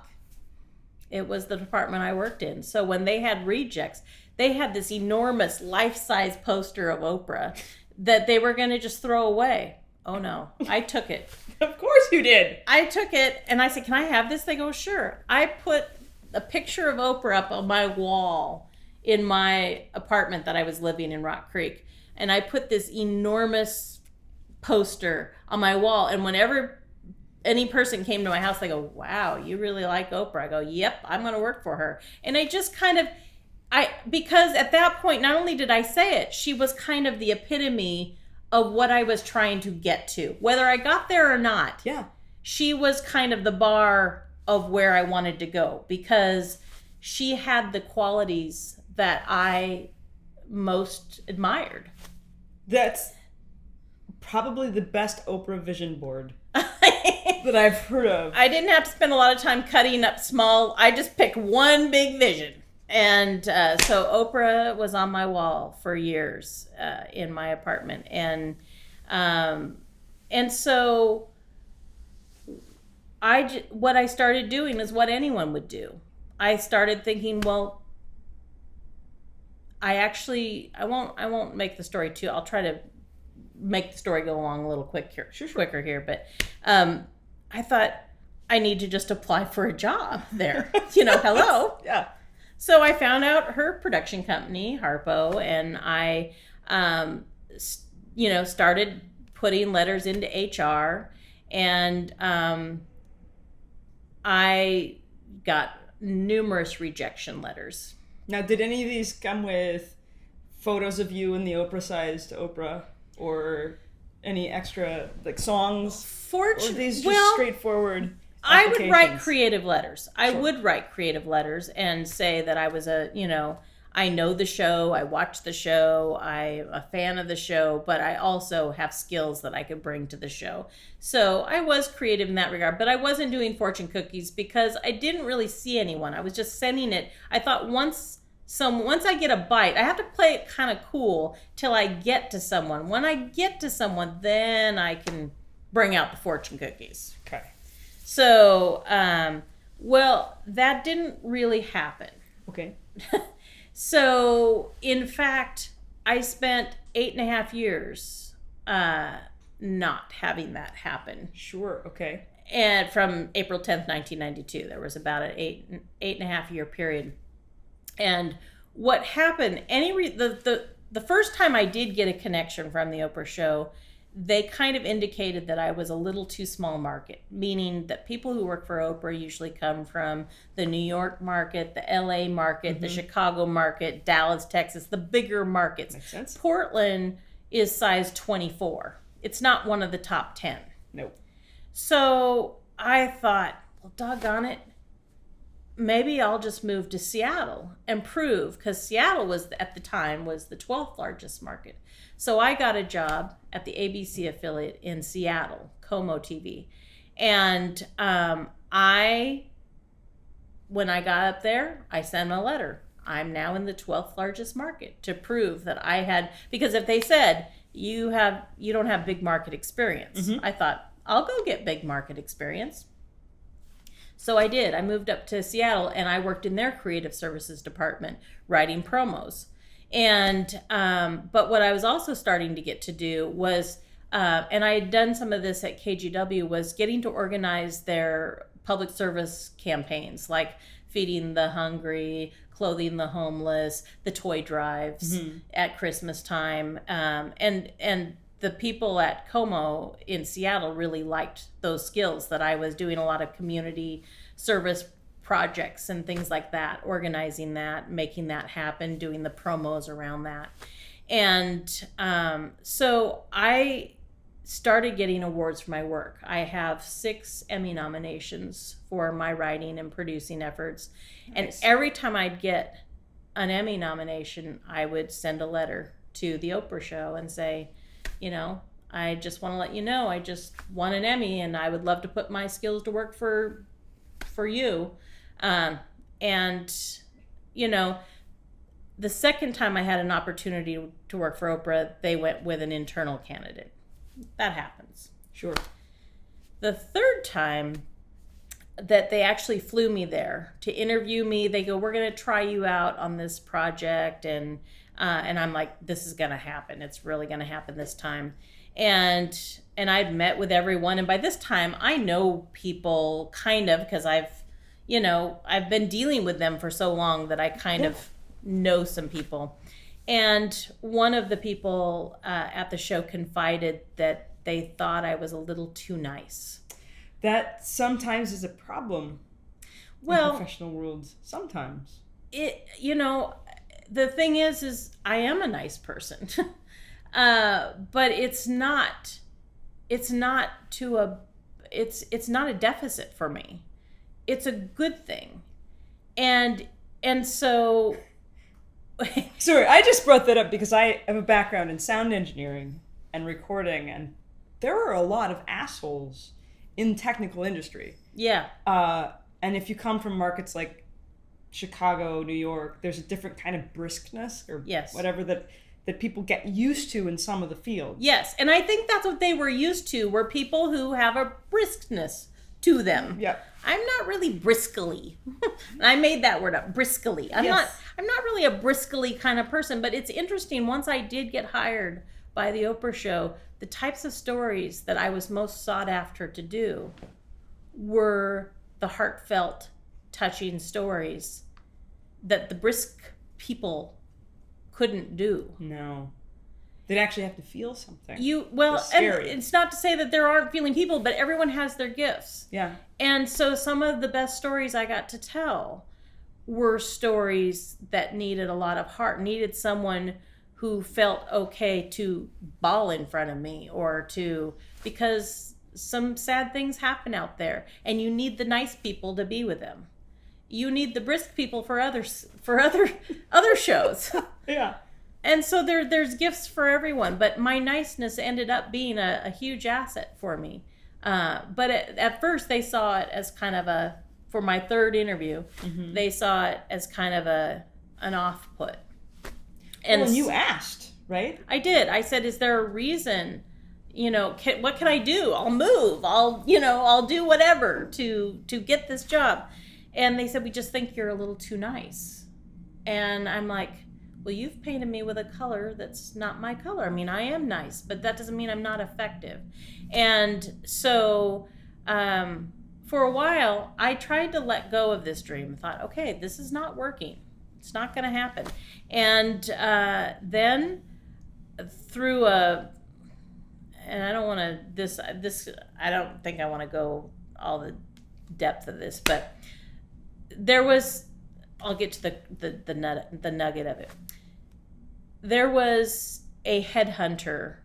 It was the department I worked in. So when they had rejects, they had this enormous life-size poster of Oprah that they were going to just throw away. Oh no, I took it. Of course you did. I took it and I said, can I have this? They go, sure. I put a picture of Oprah up on my wall in my apartment that I was living in Rock Creek. And I put this enormous poster on my wall. And whenever any person came to my house, they go, wow, you really like Oprah. I go, yep, I'm going to work for her. And I just kind of, because at that point, not only did I say it, she was kind of the epitome of what I was trying to get to. Whether I got there or not, she was kind of the bar of where I wanted to go, because she had the qualities that I most admired. That's probably the best Oprah vision board that I've heard of. I didn't have to spend a lot of time cutting up small. I just picked one big vision. And so Oprah was on my wall for years in my apartment. And so what I started doing is what anyone would do. I started thinking, well, I won't make the story too. I'll try to make the story go along a little quicker here. But I thought I need to just apply for a job there. Hello. Yeah. So I found out her production company, Harpo, and I, started putting letters into HR, and I got numerous rejection letters. Now, did any of these come with photos of you in the Oprah-sized Oprah, or any extra like songs? Or these just straightforward? I would write creative letters. I would write creative letters and say that I was I know the show, I watch the show, I'm a fan of the show, but I also have skills that I could bring to the show. So I was creative in that regard, but I wasn't doing fortune cookies because I didn't really see anyone. I was just sending it. I thought once I get a bite, I have to play it kind of cool till I get to someone. When I get to someone, then I can bring out the fortune cookies. Okay. So, that didn't really happen. Okay. So, in fact, I spent 8.5 years not having that happen. Sure, okay. And from April 10th, 1992, there was about an 8.5 year period. And what happened, the first time I did get a connection from the Oprah show, they kind of indicated that I was a little too small market, meaning that people who work for Oprah usually come from the New York market, the LA market, the Chicago market, Dallas, Texas, the bigger markets. Makes sense. Portland is size 24. It's not one of the top 10. Nope. So I thought, well, doggone it, maybe I'll just move to Seattle and prove, because Seattle was, at the time, was the 12th largest market. So I got a job at the ABC affiliate in Seattle, Como TV. And when I got up there, I sent a letter. I'm now in the 12th largest market, to prove that I had, because if they said, you don't have big market experience, I thought, I'll go get big market experience. So I did. I moved up to Seattle and I worked in their creative services department, writing promos. And but what I was also starting to get to do was, and I had done some of this at KGW, was getting to organize their public service campaigns, like feeding the hungry, clothing the homeless, the toy drives at Christmas time, and the people at Como in Seattle really liked those skills, that I was doing a lot of community service projects and things like that, organizing that, making that happen, doing the promos around that. And so I started getting awards for my work. I have 6 Emmy nominations for my writing and producing efforts. Nice. And every time I'd get an Emmy nomination, I would send a letter to the Oprah show and say, I just want to let you know I just won an Emmy and I would love to put my skills to work for you. And the second time I had an opportunity to work for Oprah, they went with an internal candidate. That happens. Sure. The third time that they actually flew me there to interview me, they go, we're going to try you out on this project. And I'm like, this is going to happen. It's really going to happen this time. And I'd met with everyone. And by this time, I know people kind of, because I've been dealing with them for so long that I kind of know some people. And one of the people at the show confided that they thought I was a little too nice. That sometimes is a problem in professional worlds. Sometimes. The thing is I am a nice person. But it's not a deficit for me. It's a good thing. And so sorry, I just brought that up because I have a background in sound engineering and recording, and there are a lot of assholes in technical industry. Yeah. And if you come from markets like Chicago, New York, there's a different kind of briskness or whatever that people get used to in some of the fields. Yes, and I think that's what they were used to, were people who have a briskness to them. Yeah. I'm not really briskly. I made that word up, briskly. I'm not really a briskly kind of person, but it's interesting. Once I did get hired by the Oprah show, the types of stories that I was most sought after to do were the heartfelt, touching stories that the brisk people couldn't do. No. They'd actually have to feel something. And it's not to say that there aren't feeling people, but everyone has their gifts. Yeah. And so some of the best stories I got to tell were stories that needed a lot of heart, needed someone who felt okay to bawl in front of me because some sad things happen out there and you need the nice people to be with them. You need the brisk people for other shows. Yeah. And so there's gifts for everyone, but my niceness ended up being a huge asset for me. But at first they saw it as kind of for my third interview, they saw it as kind of an off-put. And you asked, right? I did. I said, is there a reason, what can I do? I'll move. I'll do whatever to get this job. And they said, we just think you're a little too nice. And I'm like, well, you've painted me with a color that's not my color. I mean, I am nice, but that doesn't mean I'm not effective. And so for a while, I tried to let go of this dream. I thought, okay, this is not working. It's not going to happen. And then through and I don't want to, I don't think I want to go all the depth of this, but I'll get to the nugget of it. There was a headhunter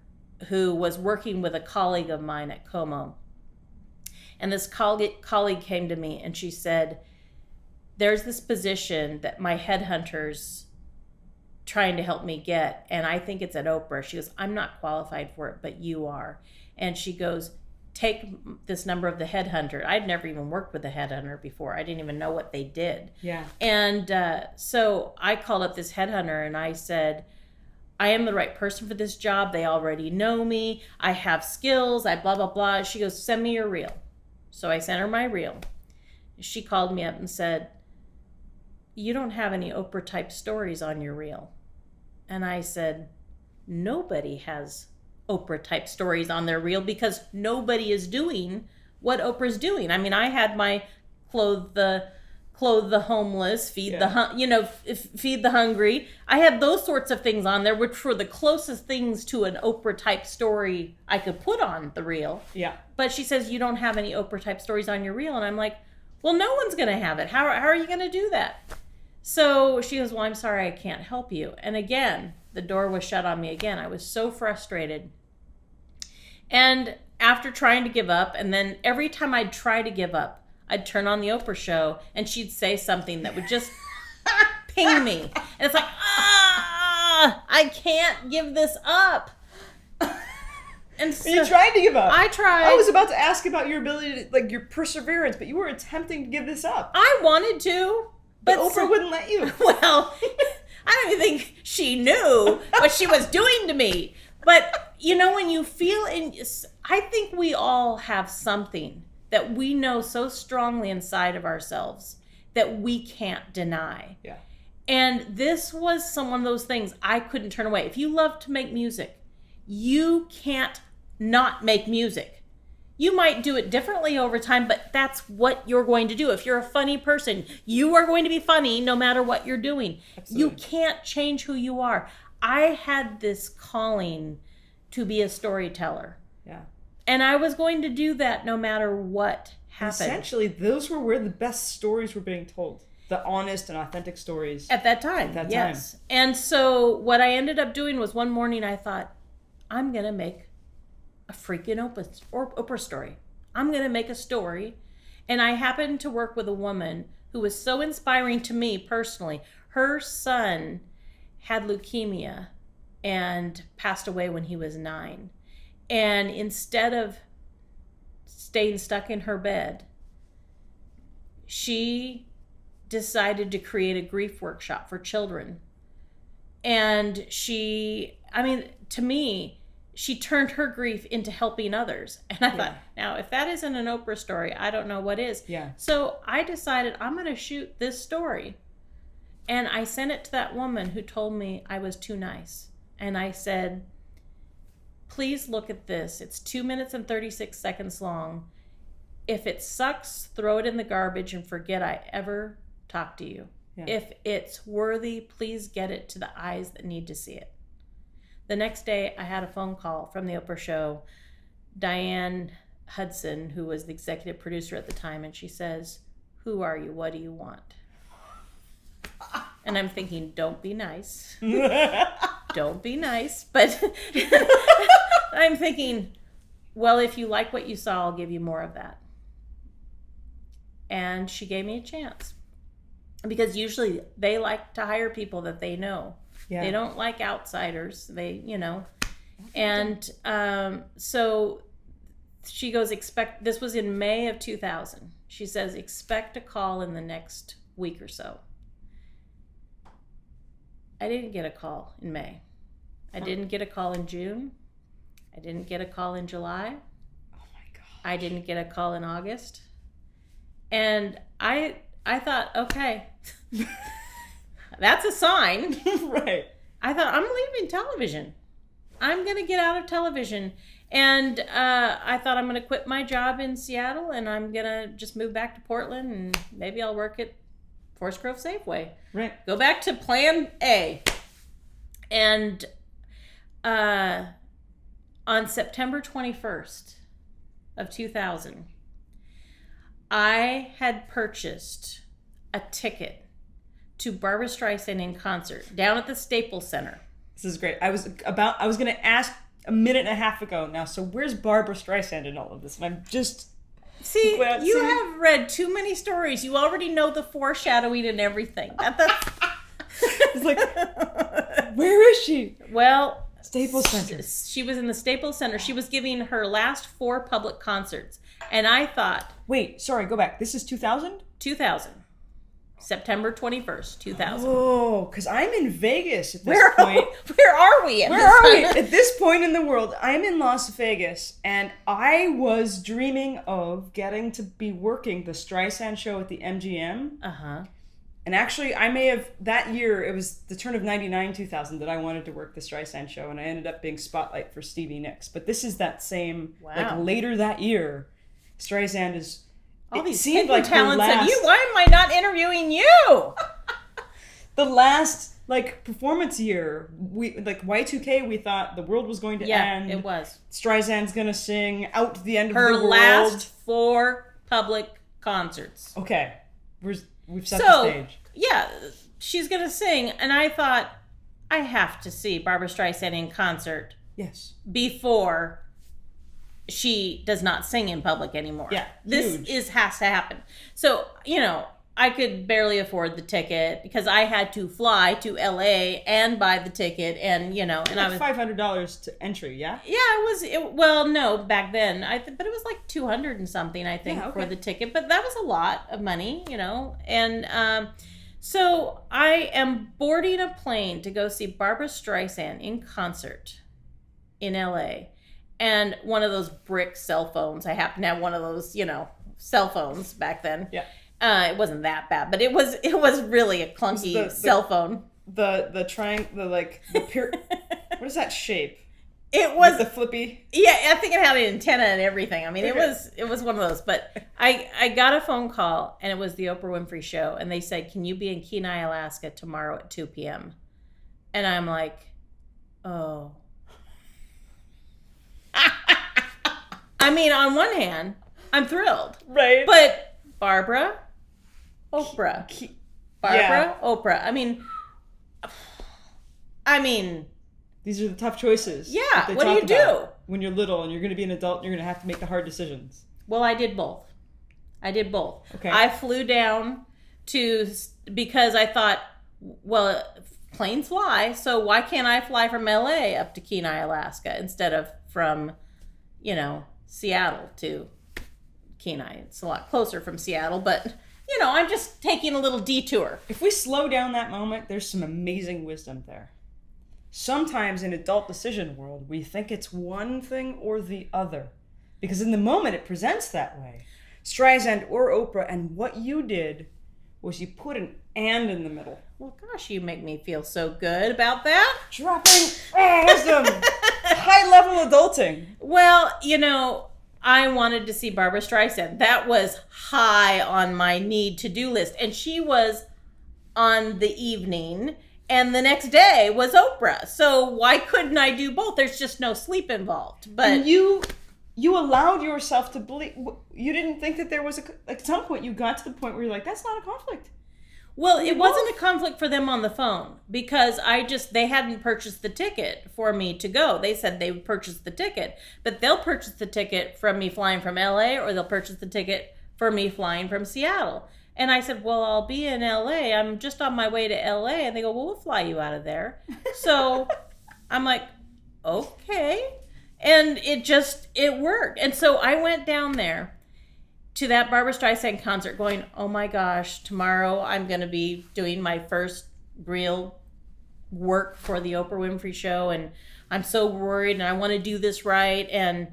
who was working with a colleague of mine at Como. And this colleague came to me and she said, there's this position that my headhunter's trying to help me get, and I think it's at Oprah. She goes, I'm not qualified for it, but you are. And she goes, take this number of the headhunter. I'd never even worked with a headhunter before. I didn't even know what they did. Yeah. And so I called up this headhunter and I said, I am the right person for this job. They already know me. I have skills. I blah, blah, blah. She goes, send me your reel. So I sent her my reel. She called me up and said, you don't have any Oprah type stories on your reel. And I said, nobody has Oprah type stories on their reel because nobody is doing what Oprah's doing. I mean, I had my clothe the homeless, feed the hungry. I had those sorts of things on there, which were the closest things to an Oprah type story I could put on the reel. Yeah. But she says, you don't have any Oprah type stories on your reel. And I'm like, well, no one's going to have it. How are you going to do that? So she goes, well, I'm sorry, I can't help you. And again, the door was shut on me again. I was so frustrated. And after trying to give up, and then every time I'd try to give up, I'd turn on the Oprah show and she'd say something that would just ping me. And it's like, I can't give this up. And so you tried to give up. I tried. I was about to ask about your ability, your perseverance, but you were attempting to give this up. I wanted to. But Oprah wouldn't let you. Well, I don't even think she knew what she was doing to me. But, when you feel I think we all have something that we know so strongly inside of ourselves that we can't deny. Yeah. And this was one of those things I couldn't turn away. If you love to make music, you can't not make music. You might do it differently over time, but that's what you're going to do. If you're a funny person, you are going to be funny no matter what you're doing. Absolutely. You can't change who you are. I had this calling to be a storyteller. Yeah. And I was going to do that no matter what happened. Essentially, those were where the best stories were being told. The honest and authentic stories. At that time, yes. And so what I ended up doing was one morning I thought, I'm going to make a freaking Oprah story. I'm going to make a story. And I happened to work with a woman who was so inspiring to me personally. Her son had leukemia and passed away when he was 9. And instead of staying stuck in her bed, she decided to create a grief workshop for children. And to me, she turned her grief into helping others. And I thought, now, if that isn't an Oprah story, I don't know what is. Yeah. So I decided I'm going to shoot this story. And I sent it to that woman who told me I was too nice. And I said, please look at this. It's 2 minutes and 36 seconds long. If it sucks, throw it in the garbage and forget I ever talked to you. Yeah. If it's worthy, please get it to the eyes that need to see it. The next day, I had a phone call from the Oprah show, Diane Hudson, who was the executive producer at the time, and she says, who are you? What do you want? And I'm thinking, don't be nice. Don't be nice. But I'm thinking, well, if you like what you saw, I'll give you more of that. And she gave me a chance. Because usually they like to hire people that they know. Yeah. They don't like outsiders. And so she goes, this was in May of 2000. She says, expect a call in the next week or so. I didn't get a call in May. I didn't get a call in June. I didn't get a call in July. Oh my God. I didn't get a call in August. And I thought, okay, that's a sign. Right. I thought, I'm leaving television. I'm going to get out of television. And I thought I'm going to quit my job in Seattle and I'm going to just move back to Portland and maybe I'll work at Forest Grove Safeway. Right. Go back to plan A. And on September 21st of 2000, I had purchased a ticket to Barbra Streisand in concert down at the Staples Center. This is great. I was going to ask a minute and a half ago now, so where's Barbra Streisand in all of this? And I'm just... See, you have read too many stories. You already know the foreshadowing and everything. It's like, where is she? Well, Staples Center. She was in the Staples Center. She was giving her last 4 public concerts. And I thought... Wait, sorry, go back. This is 2000? 2000. September 21st, 2000. Oh, because I'm in Vegas at this point. Where are we? At this point in the world, I'm in Las Vegas, and I was dreaming of getting to be working the Streisand show at the MGM. Uh-huh. And actually, I may have, that year, it was the turn of 99, 2000, that I wanted to work the Streisand show, and I ended up being Spotlight for Stevie Nicks. But this is that same, like later that year, Streisand is... All these hidden talents of you. Why am I not interviewing you? The last performance year, we Y2K. We thought the world was going to end. Yeah, it was. Streisand's gonna sing out the end of the world. Her last 4 public concerts. Okay, we've set the stage. Yeah, she's gonna sing, and I thought I have to see Barbra Streisand in concert. Yes. Before she does not sing in public anymore. Yeah, this has to happen. So, I could barely afford the ticket because I had to fly to LA and buy the ticket and, and I was $500 to entry, yeah? Yeah, well, no, back then. But it was like 200 and something, I think, for the ticket, but that was a lot of money, And so I am boarding a plane to go see Barbra Streisand in concert in LA. And one of those brick cell phones. I happened to have one of those, cell phones back then. Yeah. It wasn't that bad, but it was really a clunky cell phone. The triangle, what is that shape? It was the flippy. Yeah, I think it had an antenna and everything. I mean, it was one of those. But I got a phone call, and it was the Oprah Winfrey Show, and they said, "Can you be in Kenai, Alaska tomorrow at 2 p.m.?" And I'm like, oh. I mean, on one hand, I'm thrilled. Right. But Barbra, Oprah. Oprah. I mean... These are the tough choices. Yeah, what do you do? When you're little and you're going to be an adult and you're going to have to make the hard decisions. Well, I did both. Okay. I flew down because I thought, well, planes fly, so why can't I fly from LA up to Kenai, Alaska instead of from, Seattle to Kenai? It's a lot closer from Seattle, but, I'm just taking a little detour. If we slow down that moment, there's some amazing wisdom there. Sometimes in adult decision world, we think it's one thing or the other. Because in the moment, it presents that way. Streisand or Oprah, and what you did was you put an and in the middle. Well, gosh, you make me feel so good about that. Dropping wisdom. High-level adulting. Well, I wanted to see Barbra Streisand. That was high on my need-to-do list. And she was on the evening, and the next day was Oprah. So why couldn't I do both? There's just no sleep involved. But and you allowed yourself to believe. You didn't think that there was at some point you got to the point where you're like, that's not a conflict. Well, it wasn't a conflict for them on the phone because they hadn't purchased the ticket for me to go. They said they would purchase the ticket, but they'll purchase the ticket from me flying from LA, or they'll purchase the ticket for me flying from Seattle. And I said, well, I'll be in LA. I'm just on my way to LA. And they go, well, we'll fly you out of there. So I'm like, okay. And it worked. And so I went down there to that Barbra Streisand concert going, oh my gosh, tomorrow I'm going to be doing my first real work for the Oprah Winfrey Show. And I'm so worried and I want to do this right. And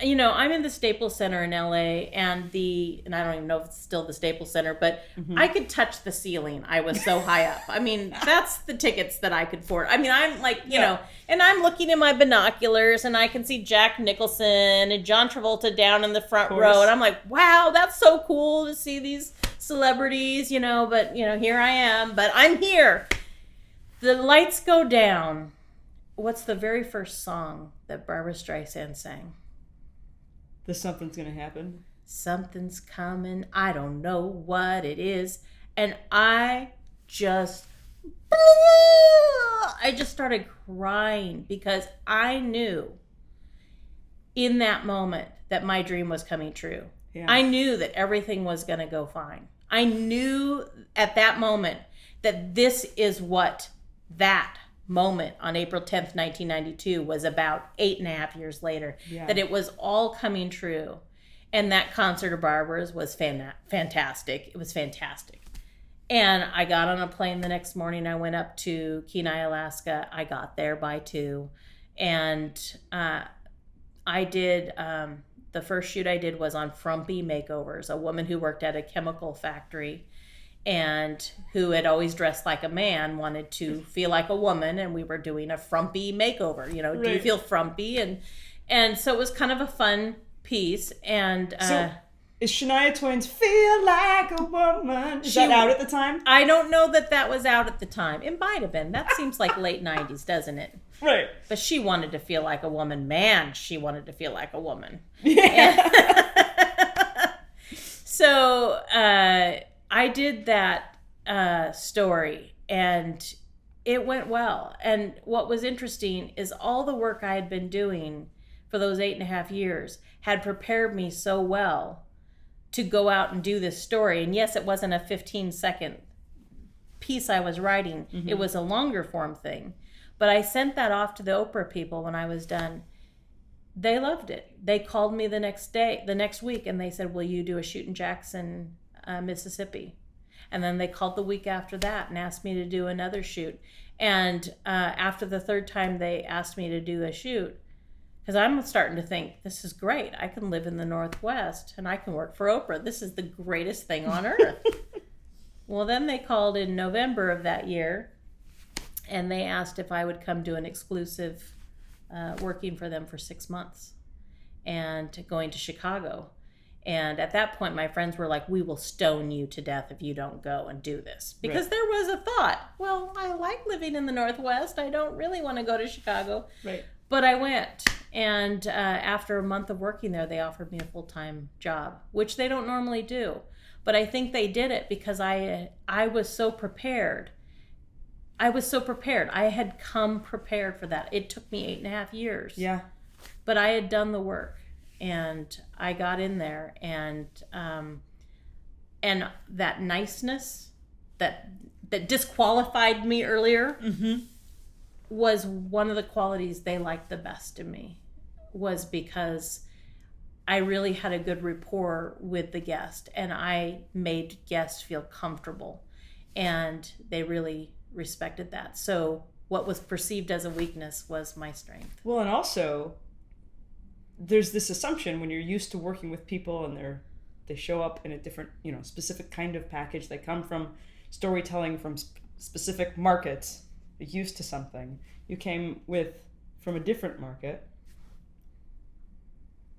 you know, I'm in the Staples Center in LA and I don't even know if it's still the Staples Center, but I could touch the ceiling. I was so high up. I mean, that's the tickets that I could afford. I mean, I'm like, you know, and I'm looking in my binoculars and I can see Jack Nicholson and John Travolta down in the front row. And I'm like, wow, that's so cool to see these celebrities, you know, but, you know, here I am, but I'm here. The lights go down. What's the very first song that Barbra Streisand sang? Something's gonna happen. Something's coming. I don't know what it is. And I just started crying because I knew in that moment that my dream was coming true. Yeah. I knew that everything was going to go fine. I knew at that moment that this is what that moment on April 10th, 1992 was about 8.5 years later, that it was all coming true. And that concert of Barbara's was fantastic. It was fantastic. And I got on a plane the next morning. I went up to Kenai, Alaska. I got there by 2. And I did, the first shoot I did was on frumpy makeovers, a woman who worked at a chemical factory and who had always dressed like a man wanted to feel like a woman, and we were doing a frumpy makeover. You know, do you feel frumpy? And so it was kind of a fun piece. And so is Shania Twain's "Feel Like a Woman"? Is that out at the time? I don't know that was out at the time. It might have been. That seems like late 90s, doesn't it? Right. But she wanted to feel like a woman. Man, she wanted to feel like a woman. Yeah. So I did that story, and it went well. And what was interesting is all the work I had been doing for those 8.5 years had prepared me so well to go out and do this story. And yes, it wasn't a 15-second piece I was writing. Mm-hmm. It was a longer form thing. But I sent that off to the Oprah people when I was done. They loved it. They called me the next week, and they said, will you do a shoot in Jackson, Mississippi? And then they called the week after that and asked me to do another shoot. And after the third time they asked me to do a shoot, because I'm starting to think, this is great. I can live in the Northwest and I can work for Oprah. This is the greatest thing on earth. Well, then they called in November of that year, and they asked if I would come do an exclusive working for them for 6 months and going to Chicago. And at that point, my friends were like, we will stone you to death if you don't go and do this. Because there was a thought, well, I like living in the Northwest. I don't really want to go to Chicago. Right. But I went. And after a month of working there, they offered me a full-time job, which they don't normally do. But I think they did it because I was so prepared. I had come prepared for that. It took me 8.5 years. Yeah. But I had done the work. And I got in there, and that niceness that disqualified me earlier was one of the qualities they liked the best in me, was because I really had a good rapport with the guest, and I made guests feel comfortable, and they really respected that. So what was perceived as a weakness was my strength. Well, and also, there's this assumption when you're used to working with people and they show up in a different, specific kind of package. They come from storytelling from specific markets. They're used to something. You came from a different market.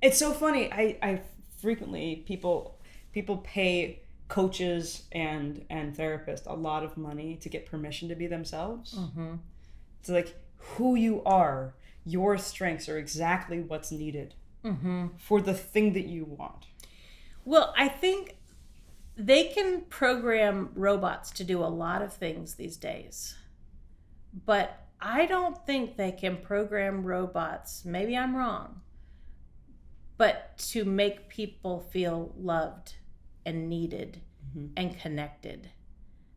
It's so funny. I frequently, people pay coaches and therapists a lot of money to get permission to be themselves. Mm-hmm. It's like who you are. Your strengths are exactly what's needed for the thing that you want. Well, I think they can program robots to do a lot of things these days, but I don't think they can program robots, maybe I'm wrong, but to make people feel loved and needed and connected.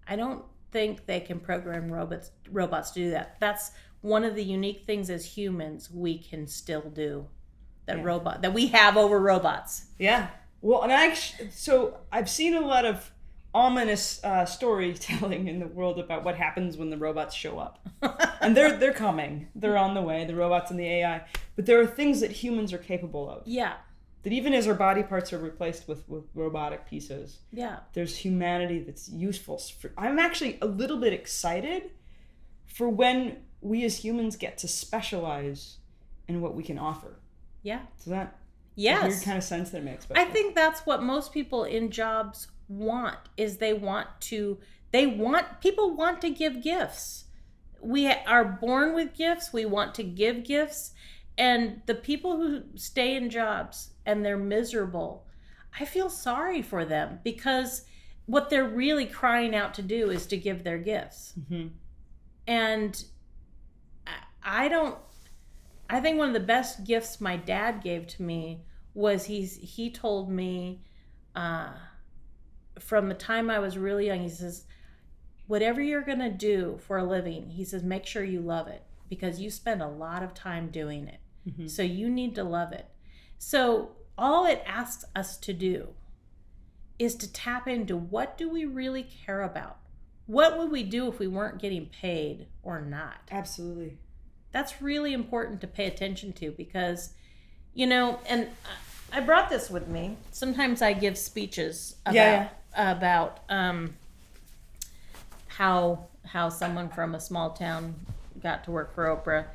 I don't think they can program robots to do that. That's one of the unique things as humans we can still do. That we have over robots. Yeah. Well, and I've seen a lot of ominous storytelling in the world about what happens when the robots show up. And they're coming. They're on the way, the robots and the AI. But there are things that humans are capable of. Yeah. That even as our body parts are replaced with robotic pieces, there's humanity that's useful. I'm actually a little bit excited for when we as humans get to specialize in what we can offer. Yeah. Does that yes. weird kind of sense that it makes? Special? I think that's what most people in jobs want, is people want to give gifts. We are born with gifts. We want to give gifts. And the people who stay in jobs and they're miserable, I feel sorry for them, because what they're really crying out to do is to give their gifts. Mm-hmm. And I think one of the best gifts my dad gave to me was he told me from the time I was really young, he says, whatever you're going to do for a living, he says, make sure you love it, because you spend a lot of time doing it. Mm-hmm. So you need to love it. So all it asks us to do is to tap into, what do we really care about? What would we do if we weren't getting paid or not? Absolutely. That's really important to pay attention to, because, and I brought this with me. Sometimes I give speeches about how someone from a small town got to work for Oprah.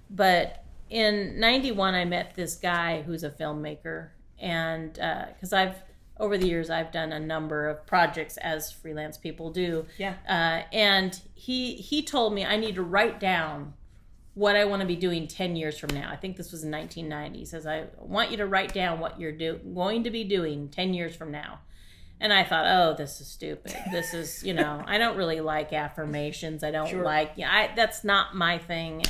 But in 91, I met this guy who's a filmmaker, and because over the years I've done a number of projects as freelance people do. Yeah. And he told me I need to write down what I want to be doing 10 years from now. I think this was in 1990. He says, I want you to write down what you're going to be doing 10 years from now. And I thought, oh, this is stupid. This is, I don't really like affirmations. I don't like, that's not my thing.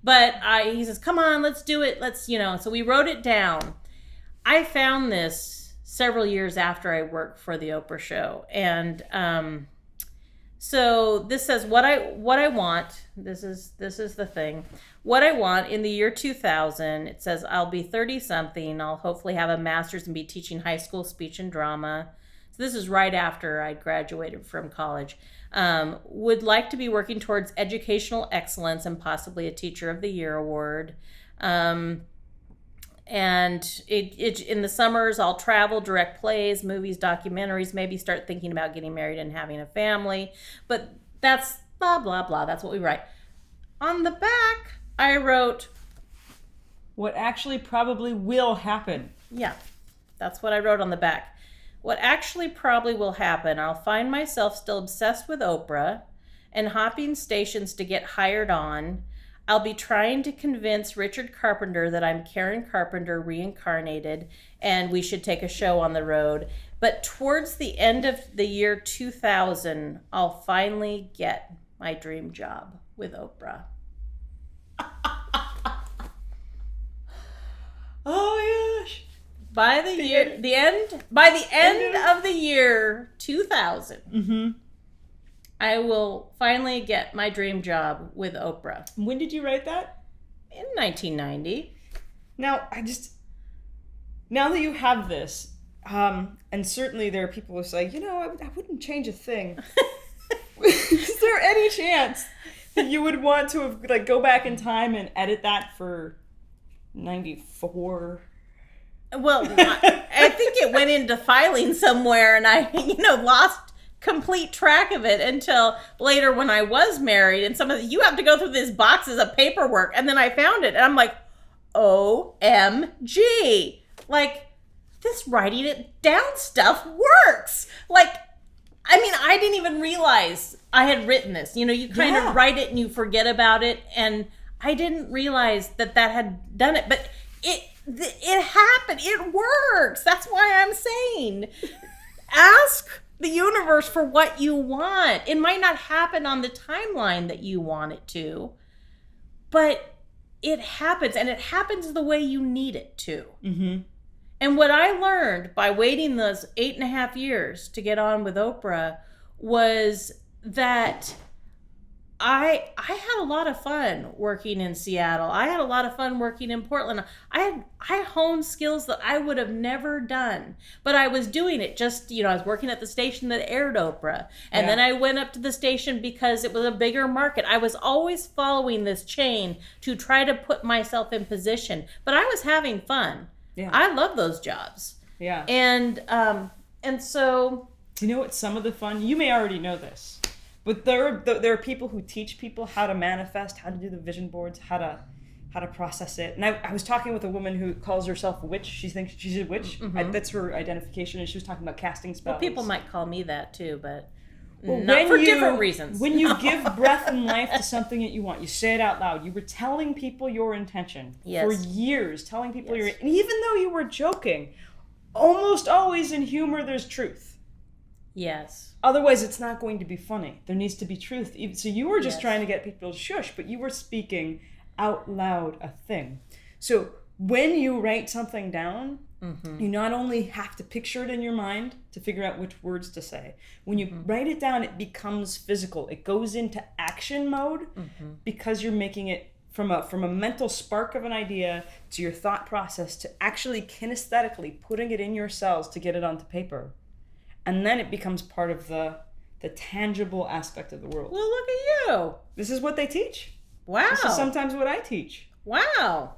But he says, come on, let's do it. Let's, so we wrote it down. I found this several years after I worked for the Oprah show. And so this says what I want. This is the thing. What I want in the year 2000, it says I'll be 30 something. I'll hopefully have a master's and be teaching high school speech and drama. So this is right after I graduated from college. Would like to be working towards educational excellence and possibly a Teacher of the Year award. And it in the summers, I'll travel, direct plays, movies, documentaries, maybe start thinking about getting married and having a family. But that's blah, blah, blah. That's what we write. On the back, I wrote, what actually probably will happen. Yeah, that's what I wrote on the back. What actually probably will happen, I'll find myself still obsessed with Oprah and hopping stations to get hired on. I'll be trying to convince Richard Carpenter that I'm Karen Carpenter reincarnated and we should take a show on the road. But towards the end of the year 2000, I'll finally get my dream job with Oprah. Oh my gosh. By the end of the year 2000, mm-hmm. I will finally get my dream job with Oprah. When did you write that? In 1990. Now, now that you have this, and certainly there are people who say, I wouldn't change a thing. Is there any chance that you would want to have, go back in time and edit that for 94? Well, I think it went into filing somewhere, and I, lost complete track of it until later when I was married, and you have to go through these boxes of paperwork, and then I found it, and I'm like, OMG. This writing it down stuff works. I didn't even realize I had written this. You kind of write it and you forget about it, and I didn't realize that had done it, but it happened. It works. That's why I'm saying, ask the universe for what you want. It might not happen on the timeline that you want it to, but it happens, and it happens the way you need it to. Mm-hmm. And what I learned by waiting those 8.5 years to get on with Oprah was that I had a lot of fun working in Seattle. I had a lot of fun working in Portland. I honed skills that I would have never done, but I was doing it just, I was working at the station that aired Oprah. And then I went up to the station because it was a bigger market. I was always following this chain to try to put myself in position, but I was having fun. Yeah. I love those jobs. Yeah. And so, do you know what some of the fun, you may already know this, but there are people who teach people how to manifest, how to do the vision boards, how to process it. And I was talking with a woman who calls herself a witch. She thinks she's a witch. Mm-hmm. That's her identification. And she was talking about casting spells. Well, people might call me that too, but not for different reasons. When you give breath and life to something that you want, you say it out loud. You were telling people your intention for years, telling people and even though you were joking, almost always in humor there's truth. Yes. Otherwise, it's not going to be funny. There needs to be truth. So you were just trying to get people to shush, but you were speaking out loud a thing. So when you write something down, you not only have to picture it in your mind to figure out which words to say. When you write it down, it becomes physical. It goes into action mode because you're making it from a mental spark of an idea to your thought process to actually kinesthetically putting it in your cells to get it onto paper. And then it becomes part of the tangible aspect of the world. Well, look at you. This is what they teach. Wow. This is sometimes what I teach. Wow.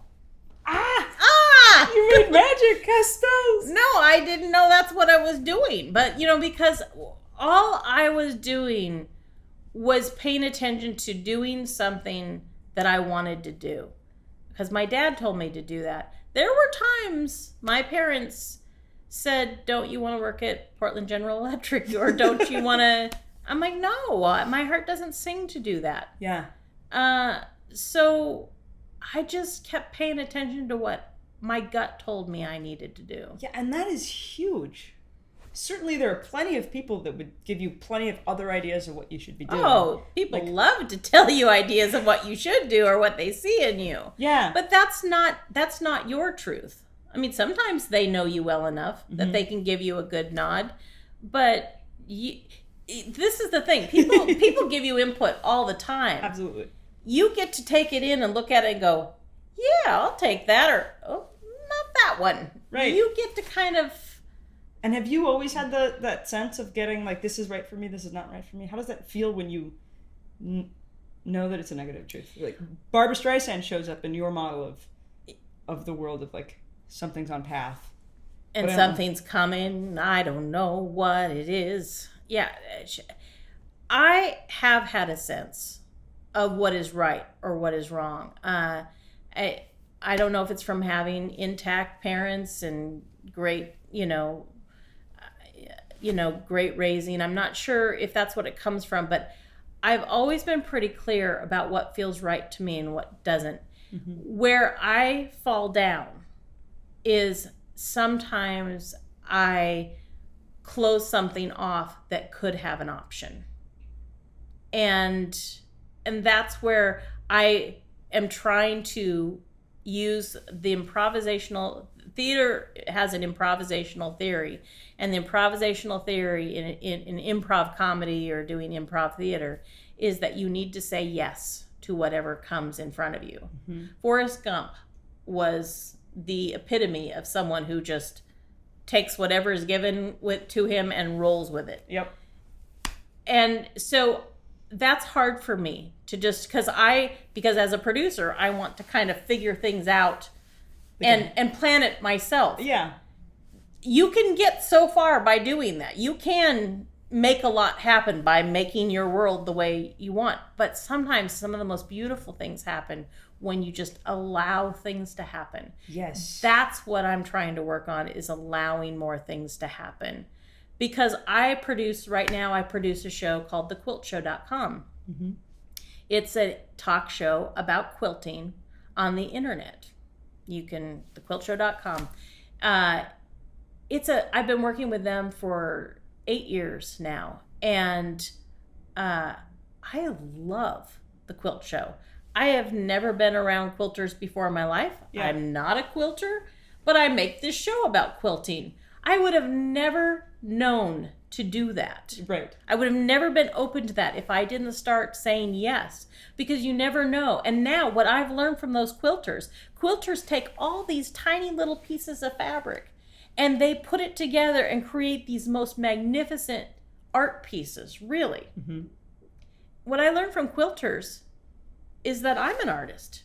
Ah! You made magic, Castels! No, I didn't know that's what I was doing. But, because all I was doing was paying attention to doing something that I wanted to do. Because my dad told me to do that. There were times my parents said, don't you want to work at Portland General Electric? Or don't you want to... I'm like, no, my heart doesn't sing to do that. Yeah. So I just kept paying attention to what my gut told me I needed to do. Yeah, and that is huge. Certainly there are plenty of people that would give you plenty of other ideas of what you should be doing. Oh, people love to tell you ideas of what you should do or what they see in you. Yeah. But that's not your truth. I mean, sometimes they know you well enough that they can give you a good nod, but this is the thing. People give you input all the time. Absolutely. You get to take it in and look at it and go, yeah, I'll take that, or, oh, not that one. Right. You get to kind of... And have you always had that sense of getting, this is right for me, this is not right for me? How does that feel when you know that it's a negative truth? Like, Barbra Streisand shows up in your model of the world of, something's on path. And something's coming. I don't know what it is. Yeah. I have had a sense of what is right or what is wrong. I don't know if it's from having intact parents and great, great raising. I'm not sure if that's what it comes from, but I've always been pretty clear about what feels right to me and what doesn't. Mm-hmm. Where I fall down is sometimes I close something off that could have an option. And that's where I am trying to use the improvisational theater. Has an improvisational theory, and the improvisational theory in improv comedy or doing improv theater is that you need to say yes to whatever comes in front of you. Mm-hmm. Forrest Gump was the epitome of someone who just takes whatever is given to him and rolls with it. Yep. And so that's hard for me to just, because as a producer, I want to kind of figure things out and plan it myself. Yeah. You can get so far by doing that. You can make a lot happen by making your world the way you want. But sometimes some of the most beautiful things happen when you just allow things to happen. Yes. That's what I'm trying to work on, is allowing more things to happen. Because I produce a show called thequiltshow.com. Mm-hmm. It's a talk show about quilting on the internet. Thequiltshow.com. I've been working with them for 8 years now. And I love the quilt show. I have never been around quilters before in my life. Yeah. I'm not a quilter, but I make this show about quilting. I would have never known to do that. Right. I would have never been open to that if I didn't start saying yes, because you never know. And now what I've learned from those quilters take all these tiny little pieces of fabric and they put it together and create these most magnificent art pieces, really. Mm-hmm. What I learned from quilters is that I'm an artist.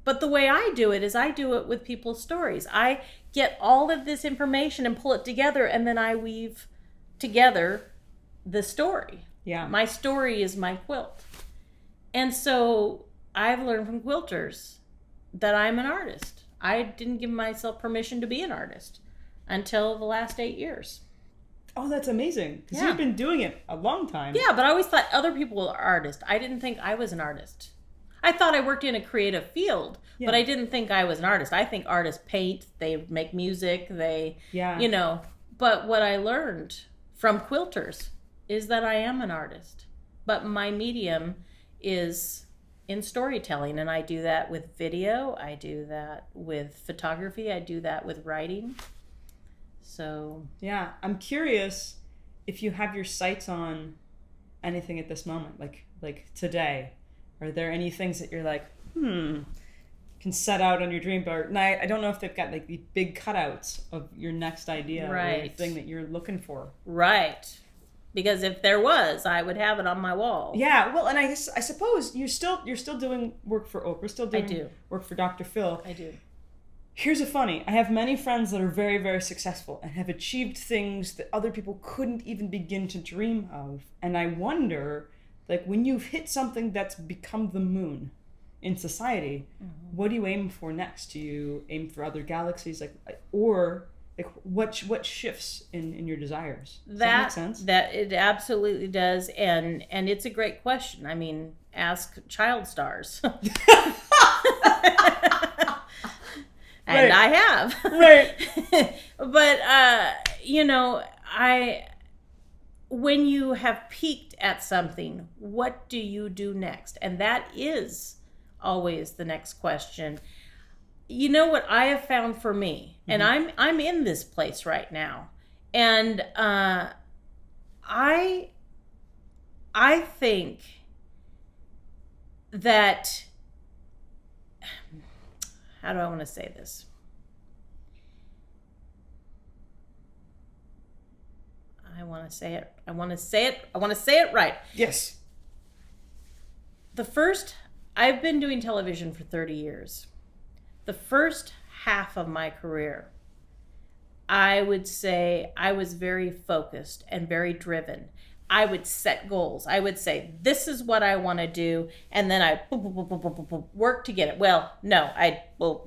But the way I do it is I do it with people's stories. I get all of this information and pull it together, and then I weave together the story. Yeah. My story is my quilt. And so I've learned from quilters that I'm an artist. I didn't give myself permission to be an artist until the last 8 years. Oh, that's amazing. Because you've been doing it a long time. Yeah, but I always thought other people were artists. I didn't think I was an artist. I thought I worked in a creative field, but I didn't think I was an artist. I think artists paint, they make music, you know. But what I learned from quilters is that I am an artist. But my medium is in storytelling, and I do that with video, I do that with photography, I do that with writing. So yeah, I'm curious if you have your sights on anything at this moment, like today. Are there any things that you're like, can set out on your dream board? And I don't know if they've got like the big cutouts of your next idea or your thing that you're looking for. Right. Because if there was, I would have it on my wall. Yeah, well, and I suppose you're still doing work for Oprah, still doing work for Dr. Phil. I do. Here's a funny. I have many friends that are very, very successful and have achieved things that other people couldn't even begin to dream of. And I wonder, like, when you've hit something that's become the moon in society, what do you aim for next? Do you aim for other galaxies, or what shifts in your desires? Does that make sense? That it absolutely does, and it's a great question. I mean, ask child stars. And I have. Right. But you know, when you have peaked at something, what do you do next? And that is always the next question. You know what I have found for me, and I'm in this place right now, and I think that, how do I want to say this? I want to say it right. Yes. I've been doing television for 30 years. The first half of my career, I would say I was very focused and very driven. I would set goals. I would say, this is what I want to do. And then I work to get it. Well, no, I work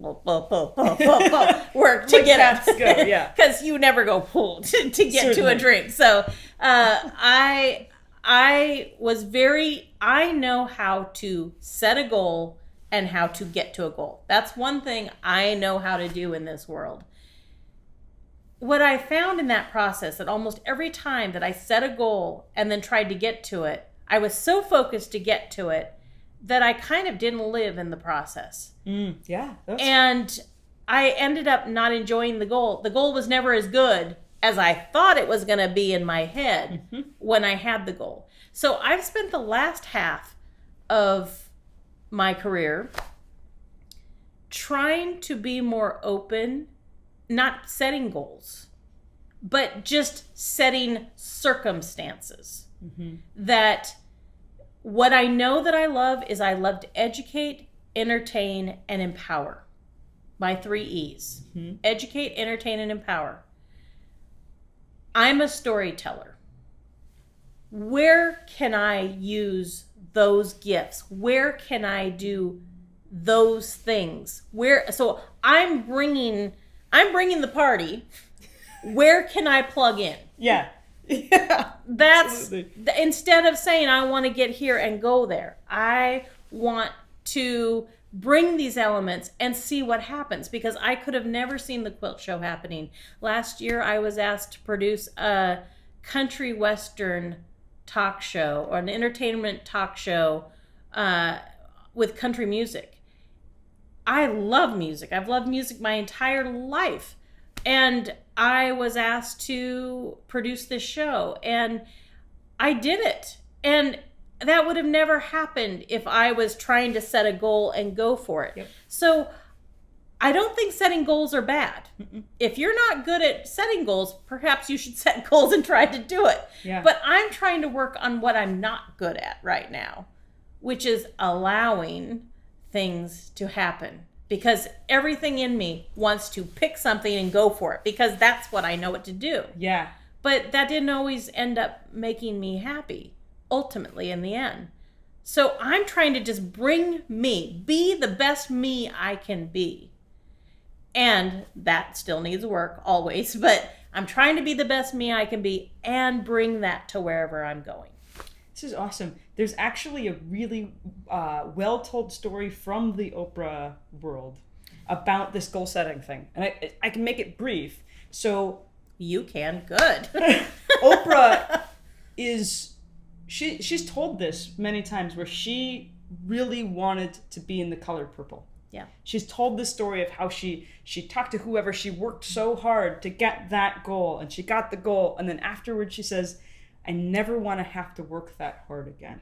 to get it. Go, yeah. Because you never go to get to a drink. So I know how to set a goal and how to get to a goal. That's one thing I know how to do in this world. What I found in that process, that almost every time that I set a goal and then tried to get to it, I was so focused to get to it that I kind of didn't live in the process. Yeah. And I ended up not enjoying the goal. The goal was never as good as I thought it was going to be in my head when I had the goal. So I've spent the last half of my career trying to be more open, not setting goals, but just setting circumstances. That what I know that I love is I love to educate, entertain, and empower. My 3 E's. Educate, entertain, and empower. I'm a storyteller. Where can I use those gifts? Where can I do those things? So I'm bringing the party. Where can I plug in? Yeah. That's instead of saying I want to get here and go there. I want to bring these elements and see what happens, because I could have never seen the quilt show happening. Last year I was asked to produce a country western talk show or an entertainment talk show with country music. I love music. I've loved music my entire life. And I was asked to produce this show, and I did it. And that would have never happened if I was trying to set a goal and go for it. Yep. So I don't think setting goals are bad. Mm-mm. If you're not good at setting goals, perhaps you should set goals and try to do it. Yeah. But I'm trying to work on what I'm not good at right now, which is allowing things to happen. Because everything in me wants to pick something and go for it, because that's what I know what to do. Yeah. But that didn't always end up making me happy, ultimately, in the end. So I'm trying to just be the best me I can be. And that still needs work, always. But I'm trying to be the best me I can be and bring that to wherever I'm going. This is awesome. There's actually a really well-told story from the Oprah world about this goal-setting thing. And I can make it brief. So you can. Good. Oprah she's told this many times, where she really wanted to be in the color purple. Yeah. She's told the story of how she talked to whoever, she worked so hard to get that goal, and she got the goal, and then afterwards she says, I never want to have to work that hard again.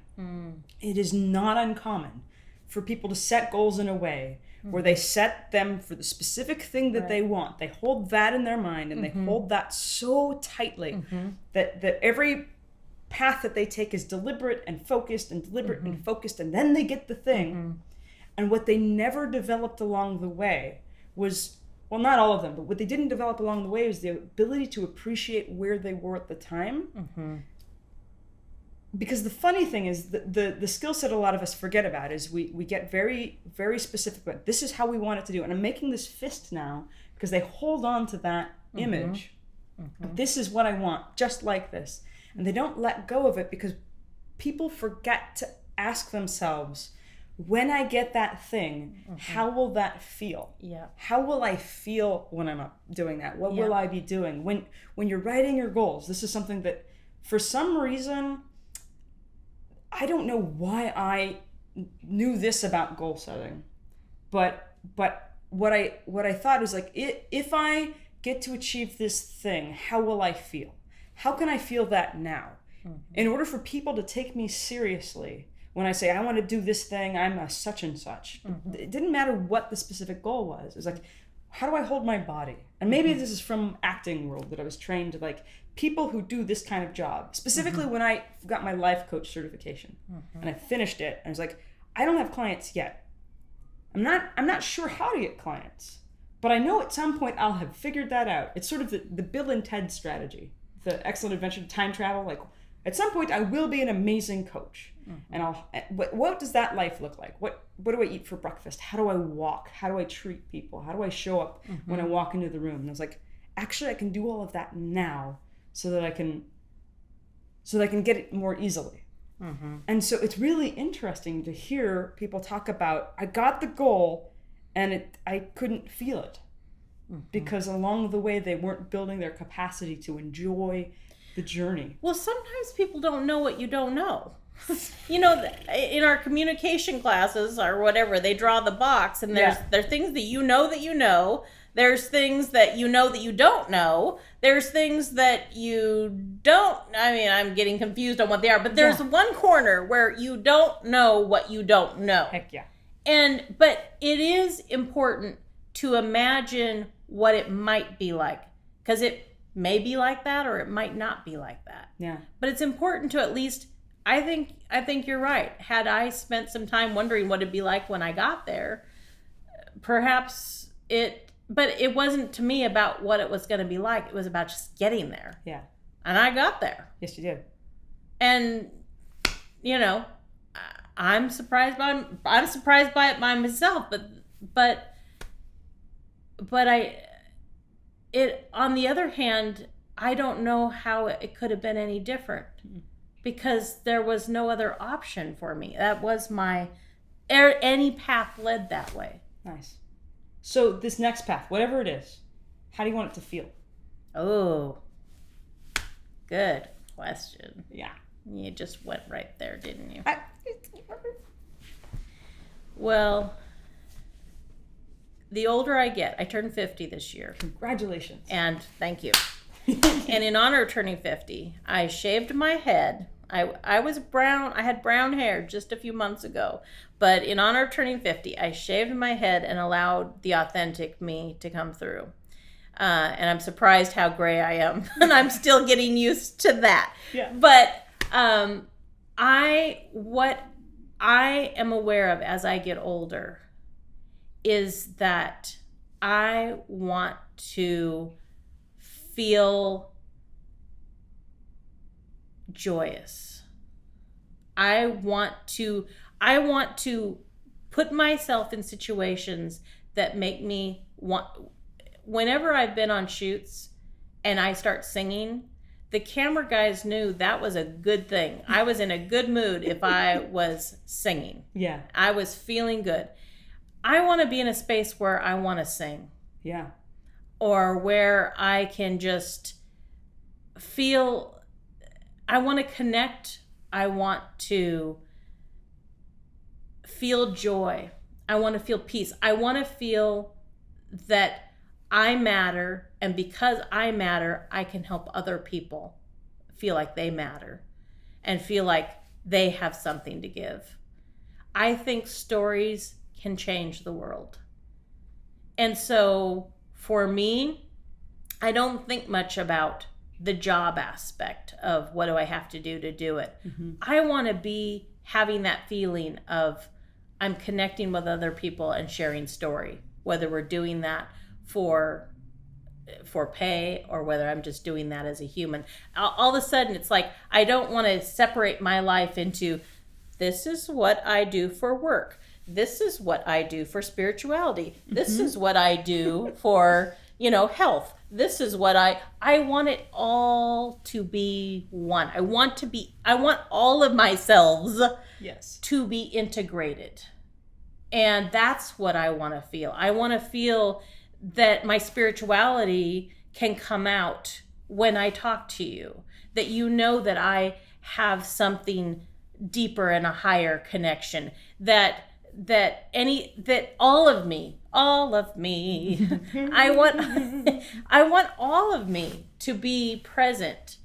It is not uncommon for people to set goals in a way where they set them for the specific thing that they want. They hold that in their mind, and they hold that so tightly that every path that they take is deliberate and focused and deliberate and focused, and then they get the thing. And what they never developed along the way was, well, not all of them, but what they didn't develop along the way was the ability to appreciate where they were at the time. Because the funny thing is, the skill set a lot of us forget about is we get very, very specific, but this is how we want it to do. And I'm making this fist now because they hold on to that image. This is what I want, just like this. And they don't let go of it because people forget to ask themselves, when I get that thing, how will that feel? Yeah. How will I feel when I'm doing that? What will I be doing? When you're writing your goals, this is something that, for some reason, I don't know why I knew this about goal setting, but what I thought was like, if I get to achieve this thing, how will I feel? How can I feel that now? In order for people to take me seriously, when I say I want to do this thing, I'm a such and such. It didn't matter what the specific goal was. It was like, how do I hold my body? And maybe this is from acting world that I was trained to, like, people who do this kind of job. Specifically when I got my life coach certification and I finished it, I was like, I don't have clients yet. I'm not sure how to get clients, but I know at some point I'll have figured that out. It's sort of the Bill and Ted strategy, the excellent adventure time travel. Like, at some point I will be an amazing coach. And what does that life look like? What do I eat for breakfast? How do I walk? How do I treat people? How do I show up when I walk into the room? And I was like, actually, I can do all of that now so that I can get it more easily. And so it's really interesting to hear people talk about, I got the goal and I couldn't feel it because along the way they weren't building their capacity to enjoy the journey. Well, sometimes people don't know what you don't know. You know, in our communication classes or whatever, they draw the box, and there are things that you know. There's things that you know that you don't know. There's things that you don't. I mean, I'm getting confused on what they are, but there's one corner where you don't know what you don't know. Heck yeah. But it is important to imagine what it might be like, because it may be like that or it might not be like that. Yeah. But it's important to at least, I think you're right. Had I spent some time wondering what it'd be like when I got there, perhaps but it wasn't to me about what it was going to be like. It was about just getting there. Yeah. And I got there. Yes, you did. And, you know, I'm surprised by it by myself, but on the other hand, I don't know how it could have been any different. Because there was no other option for me. That was any path led that way. Nice. So this next path, whatever it is, how do you want it to feel? Oh, Good question. Yeah. You just went right there, didn't you? Well, the older I get, I turned 50 this year. Congratulations. And thank you. And in honor of turning 50, I shaved my head. I was brown. I had brown hair just a few months ago. But in honor of turning 50, I shaved my head and allowed the authentic me to come through. And I'm surprised how gray I am. And I'm still getting used to that. Yeah. But what I am aware of as I get older is that I want to feel joyous. I want to put myself in situations that make me want. Whenever I've been on shoots and I start singing, the camera guys knew that was a good thing. I was in a good mood if I was singing. Yeah. I was feeling good. I want to be in a space where I want to sing. Yeah. Or where I can just feel, I want to connect. I want to feel joy. I want to feel peace. I want to feel that I matter, and because I matter, I can help other people feel like they matter and feel like they have something to give. I think stories can change the world. And so for me, I don't think much about the job aspect of what do I have to do it. Mm-hmm. I want to be having that feeling of I'm connecting with other people and sharing story, whether we're doing that for pay or whether I'm just doing that as a human. All of a sudden, it's like I don't want to separate my life into this is what I do for work. This is what I do for spirituality. This is what I do for, health. This is what I want it all to be one. I want all of myself to be integrated. And that's what I want to feel. I want to feel that my spirituality can come out when I talk to you, that you know that I have something deeper and a higher connection, that all of me I want all of me to be present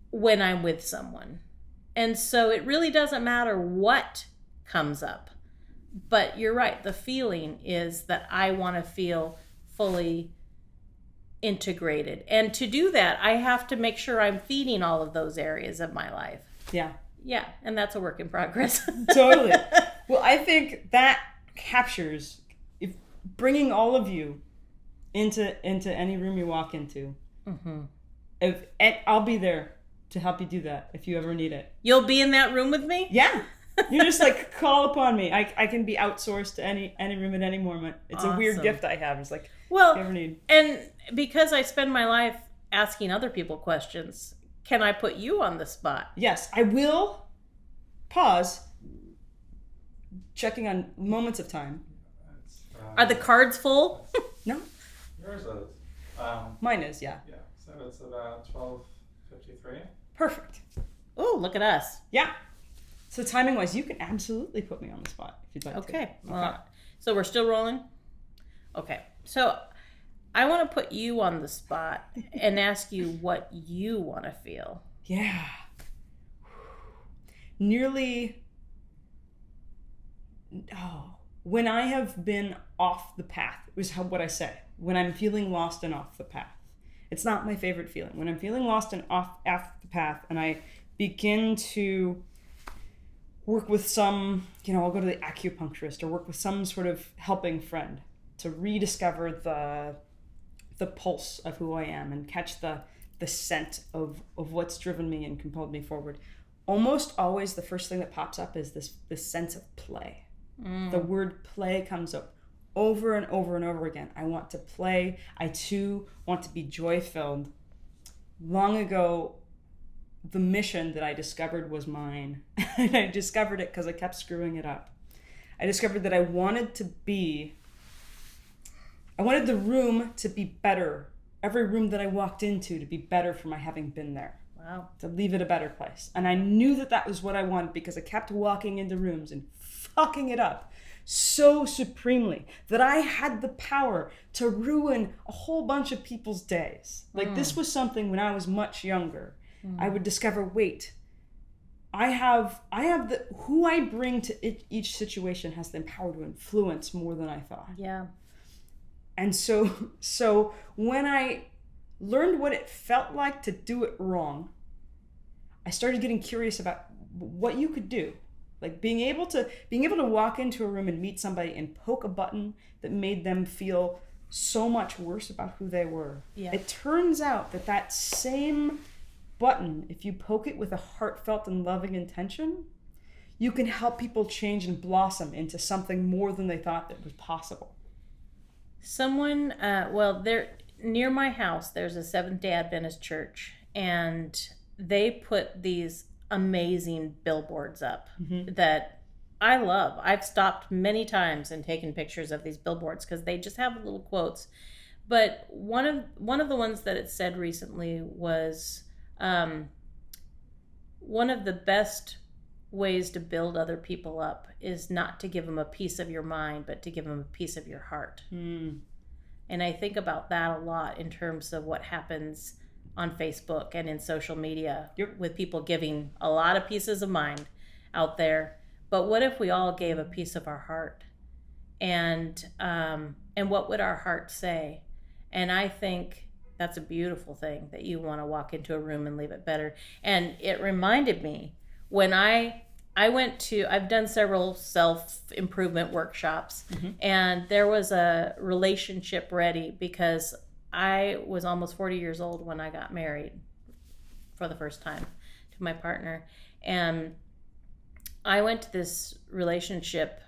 when I'm with someone. And so it really doesn't matter what comes up, but you're right, the feeling is that I want to feel fully integrated, and to do that I have to make sure I'm feeding all of those areas of my life. Yeah, and that's a work in progress. Totally. Well, I think that captures bringing all of you into any room you walk into. Mm-hmm. I'll be there to help you do that if you ever need it. You'll be in that room with me? Yeah. You just call upon me. I can be outsourced to any room at any moment. It's awesome. A weird gift I have. It's like, well, if you ever need. And because I spend my life asking other people questions, can I put you on the spot? Yes, I will pause, checking on moments of time. Are the cards full? No. Yours is. Mine is, yeah. Yeah, so it's about 12:53. Perfect. Oh, look at us. Yeah. So timing-wise, you can absolutely put me on the spot if you'd like to. Okay. Well, so we're still rolling? Okay. So I want to put you on the spot and ask you what you want to feel. Yeah. When I have been off the path, is what I say. When I'm feeling lost and off the path. It's not my favorite feeling. When I'm feeling lost and off the path and I begin to work with some, I'll go to the acupuncturist or work with some sort of helping friend to rediscover the pulse of who I am and catch the scent of what's driven me and compelled me forward. Almost always the first thing that pops up is this sense of play. The word play comes up over and over and over again. I want to play. I too want to be joy-filled. Long ago, the mission that I discovered was mine. And I discovered it because I kept screwing it up. I discovered that I wanted the room to be better. Every room that I walked into to be better for my having been there. Wow. To leave it a better place. And I knew that was what I wanted because I kept walking into rooms and fucking it up so supremely that I had the power to ruin a whole bunch of people's days. Like this was something when I was much younger. I would discover, wait, I have the who I bring to each situation has the power to influence more than I thought. Yeah. And so when I learned what it felt like to do it wrong, I started getting curious about what you could do. Like being able to walk into a room and meet somebody and poke a button that made them feel so much worse about who they were. Yeah. It turns out that same button, if you poke it with a heartfelt and loving intention, you can help people change and blossom into something more than they thought that was possible. Someone, there near my house, there's a Seventh-day Adventist church, and they put these amazing billboards up that I love. I've stopped many times and taken pictures of these billboards because they just have little quotes. But one of the ones that it said recently was, one of the best ways to build other people up is not to give them a piece of your mind, but to give them a piece of your heart. And I think about that a lot in terms of what happens on Facebook and in social media with people giving a lot of pieces of mind out there. But what if we all gave a piece of our heart? And what would our heart say? And I think that's a beautiful thing, that you want to walk into a room and leave it better. And it reminded me when I've done several self-improvement workshops, and there was a relationship ready because I was almost 40 years old when I got married for the first time to my partner. And I went to this relationship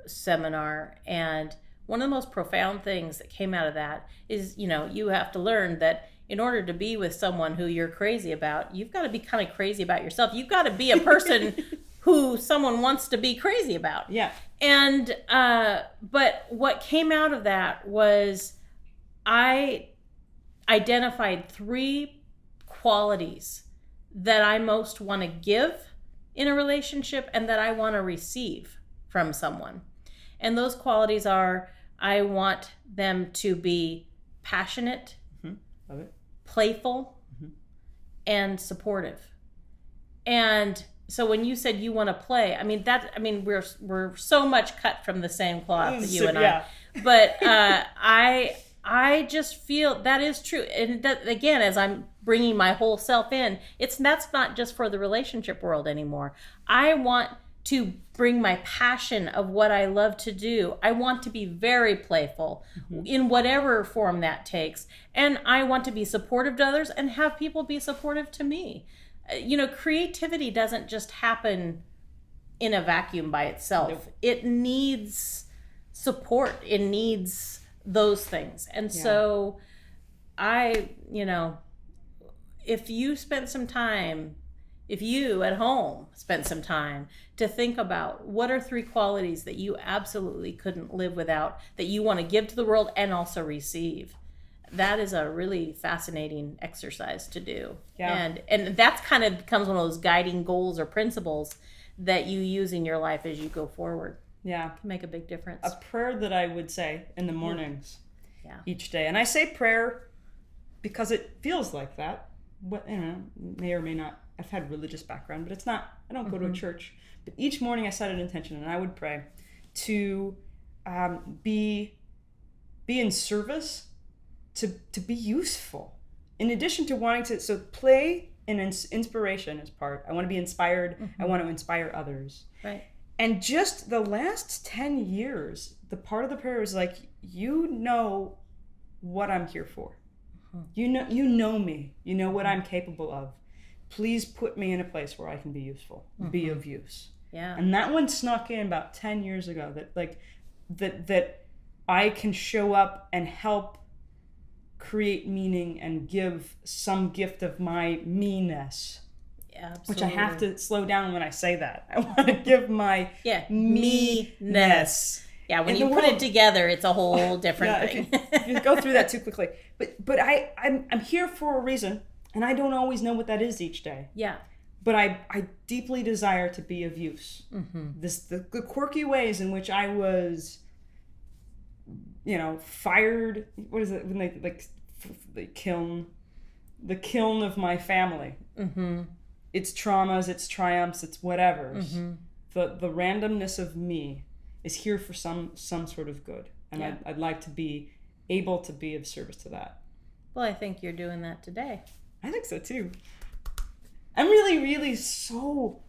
seminar, and one of the most profound things that came out of that is, you have to learn that in order to be with someone who you're crazy about, you've got to be kind of crazy about yourself. You've got to be a person who someone wants to be crazy about. Yeah. And, but what came out of that was I identified 3 qualities that I most want to give in a relationship and that I want to receive from someone. And those qualities are, I want them to be passionate, Love it. playful, and supportive. And so when you said you want to play, we're so much cut from the same cloth, you and I. But I just feel that is true. And that, again, as I'm bringing my whole self in, that's not just for the relationship world anymore. I want to bring my passion of what I love to do. I want to be very playful in whatever form that takes. And I want to be supportive to others and have people be supportive to me. Creativity doesn't just happen in a vacuum by itself. Nope. It needs support. It needs those things. And so if you at home spent some time to think about what are 3 qualities that you absolutely couldn't live without, that you want to give to the world and also receive, that is a really fascinating exercise to do. Yeah. And that's kind of becomes one of those guiding goals or principles that you use in your life as you go forward. Yeah. Can make a big difference. A prayer that I would say in the mornings each day. And I say prayer because it feels like that. What, may or may not. I've had religious background, but it's not, I don't go to a church. But each morning I set an intention and I would pray to be in service, to be useful. In addition to wanting to, so play and inspiration is part. I want to be inspired. I want to inspire others. Right. And just the last 10 years, the part of the prayer is like, you know what I'm here for. You know me. You know what I'm capable of. Please put me in a place where I can be useful, be of use. Yeah. And that one snuck in about 10 years ago, that I can show up and help create meaning and give some gift of my me-ness. Yeah, absolutely. Which I have to slow down when I say that. I want to give my me-ness. Yeah, when you put it together, it's a whole different thing. You go through that too quickly. But I'm here for a reason. And I don't always know what that is each day. Yeah. But I deeply desire to be of use. Mm-hmm. The quirky ways in which I was, fired. What is it when they like the kiln of my family? Mm-hmm. Its traumas, its triumphs, its whatevers. Mm-hmm. The randomness of me is here for some sort of good, and I'd like to be able to be of service to that. Well, I think you're doing that today. I think so too. I'm really, really so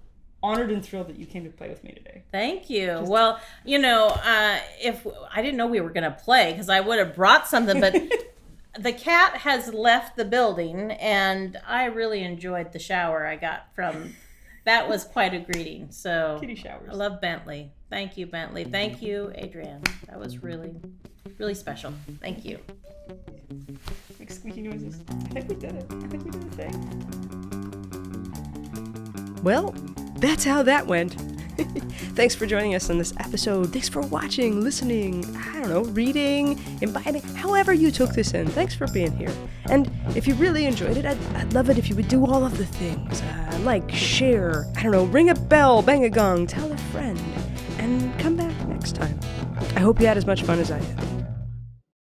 honored and thrilled that you came to play with me today. Thank you. Well, if I didn't know we were going to play, because I would have brought something, but the cat has left the building, and I really enjoyed the shower I got from. That was quite a greeting. So Kitty showers. I love Bentley. Thank you, Bentley. Thank you, Adrianne. That was really, really special. Thank you. Make squeaky noises. I think we did it. I think we did the thing. Well, that's how that went. Thanks for joining us on this episode. Thanks for watching, listening, I don't know, reading, imbibing, however you took this in. Thanks for being here. And if you really enjoyed it, I'd love it if you would do all of the things. Like, share, I don't know, ring a bell, bang a gong, tell a friend, and come back next time. I hope you had as much fun as I did.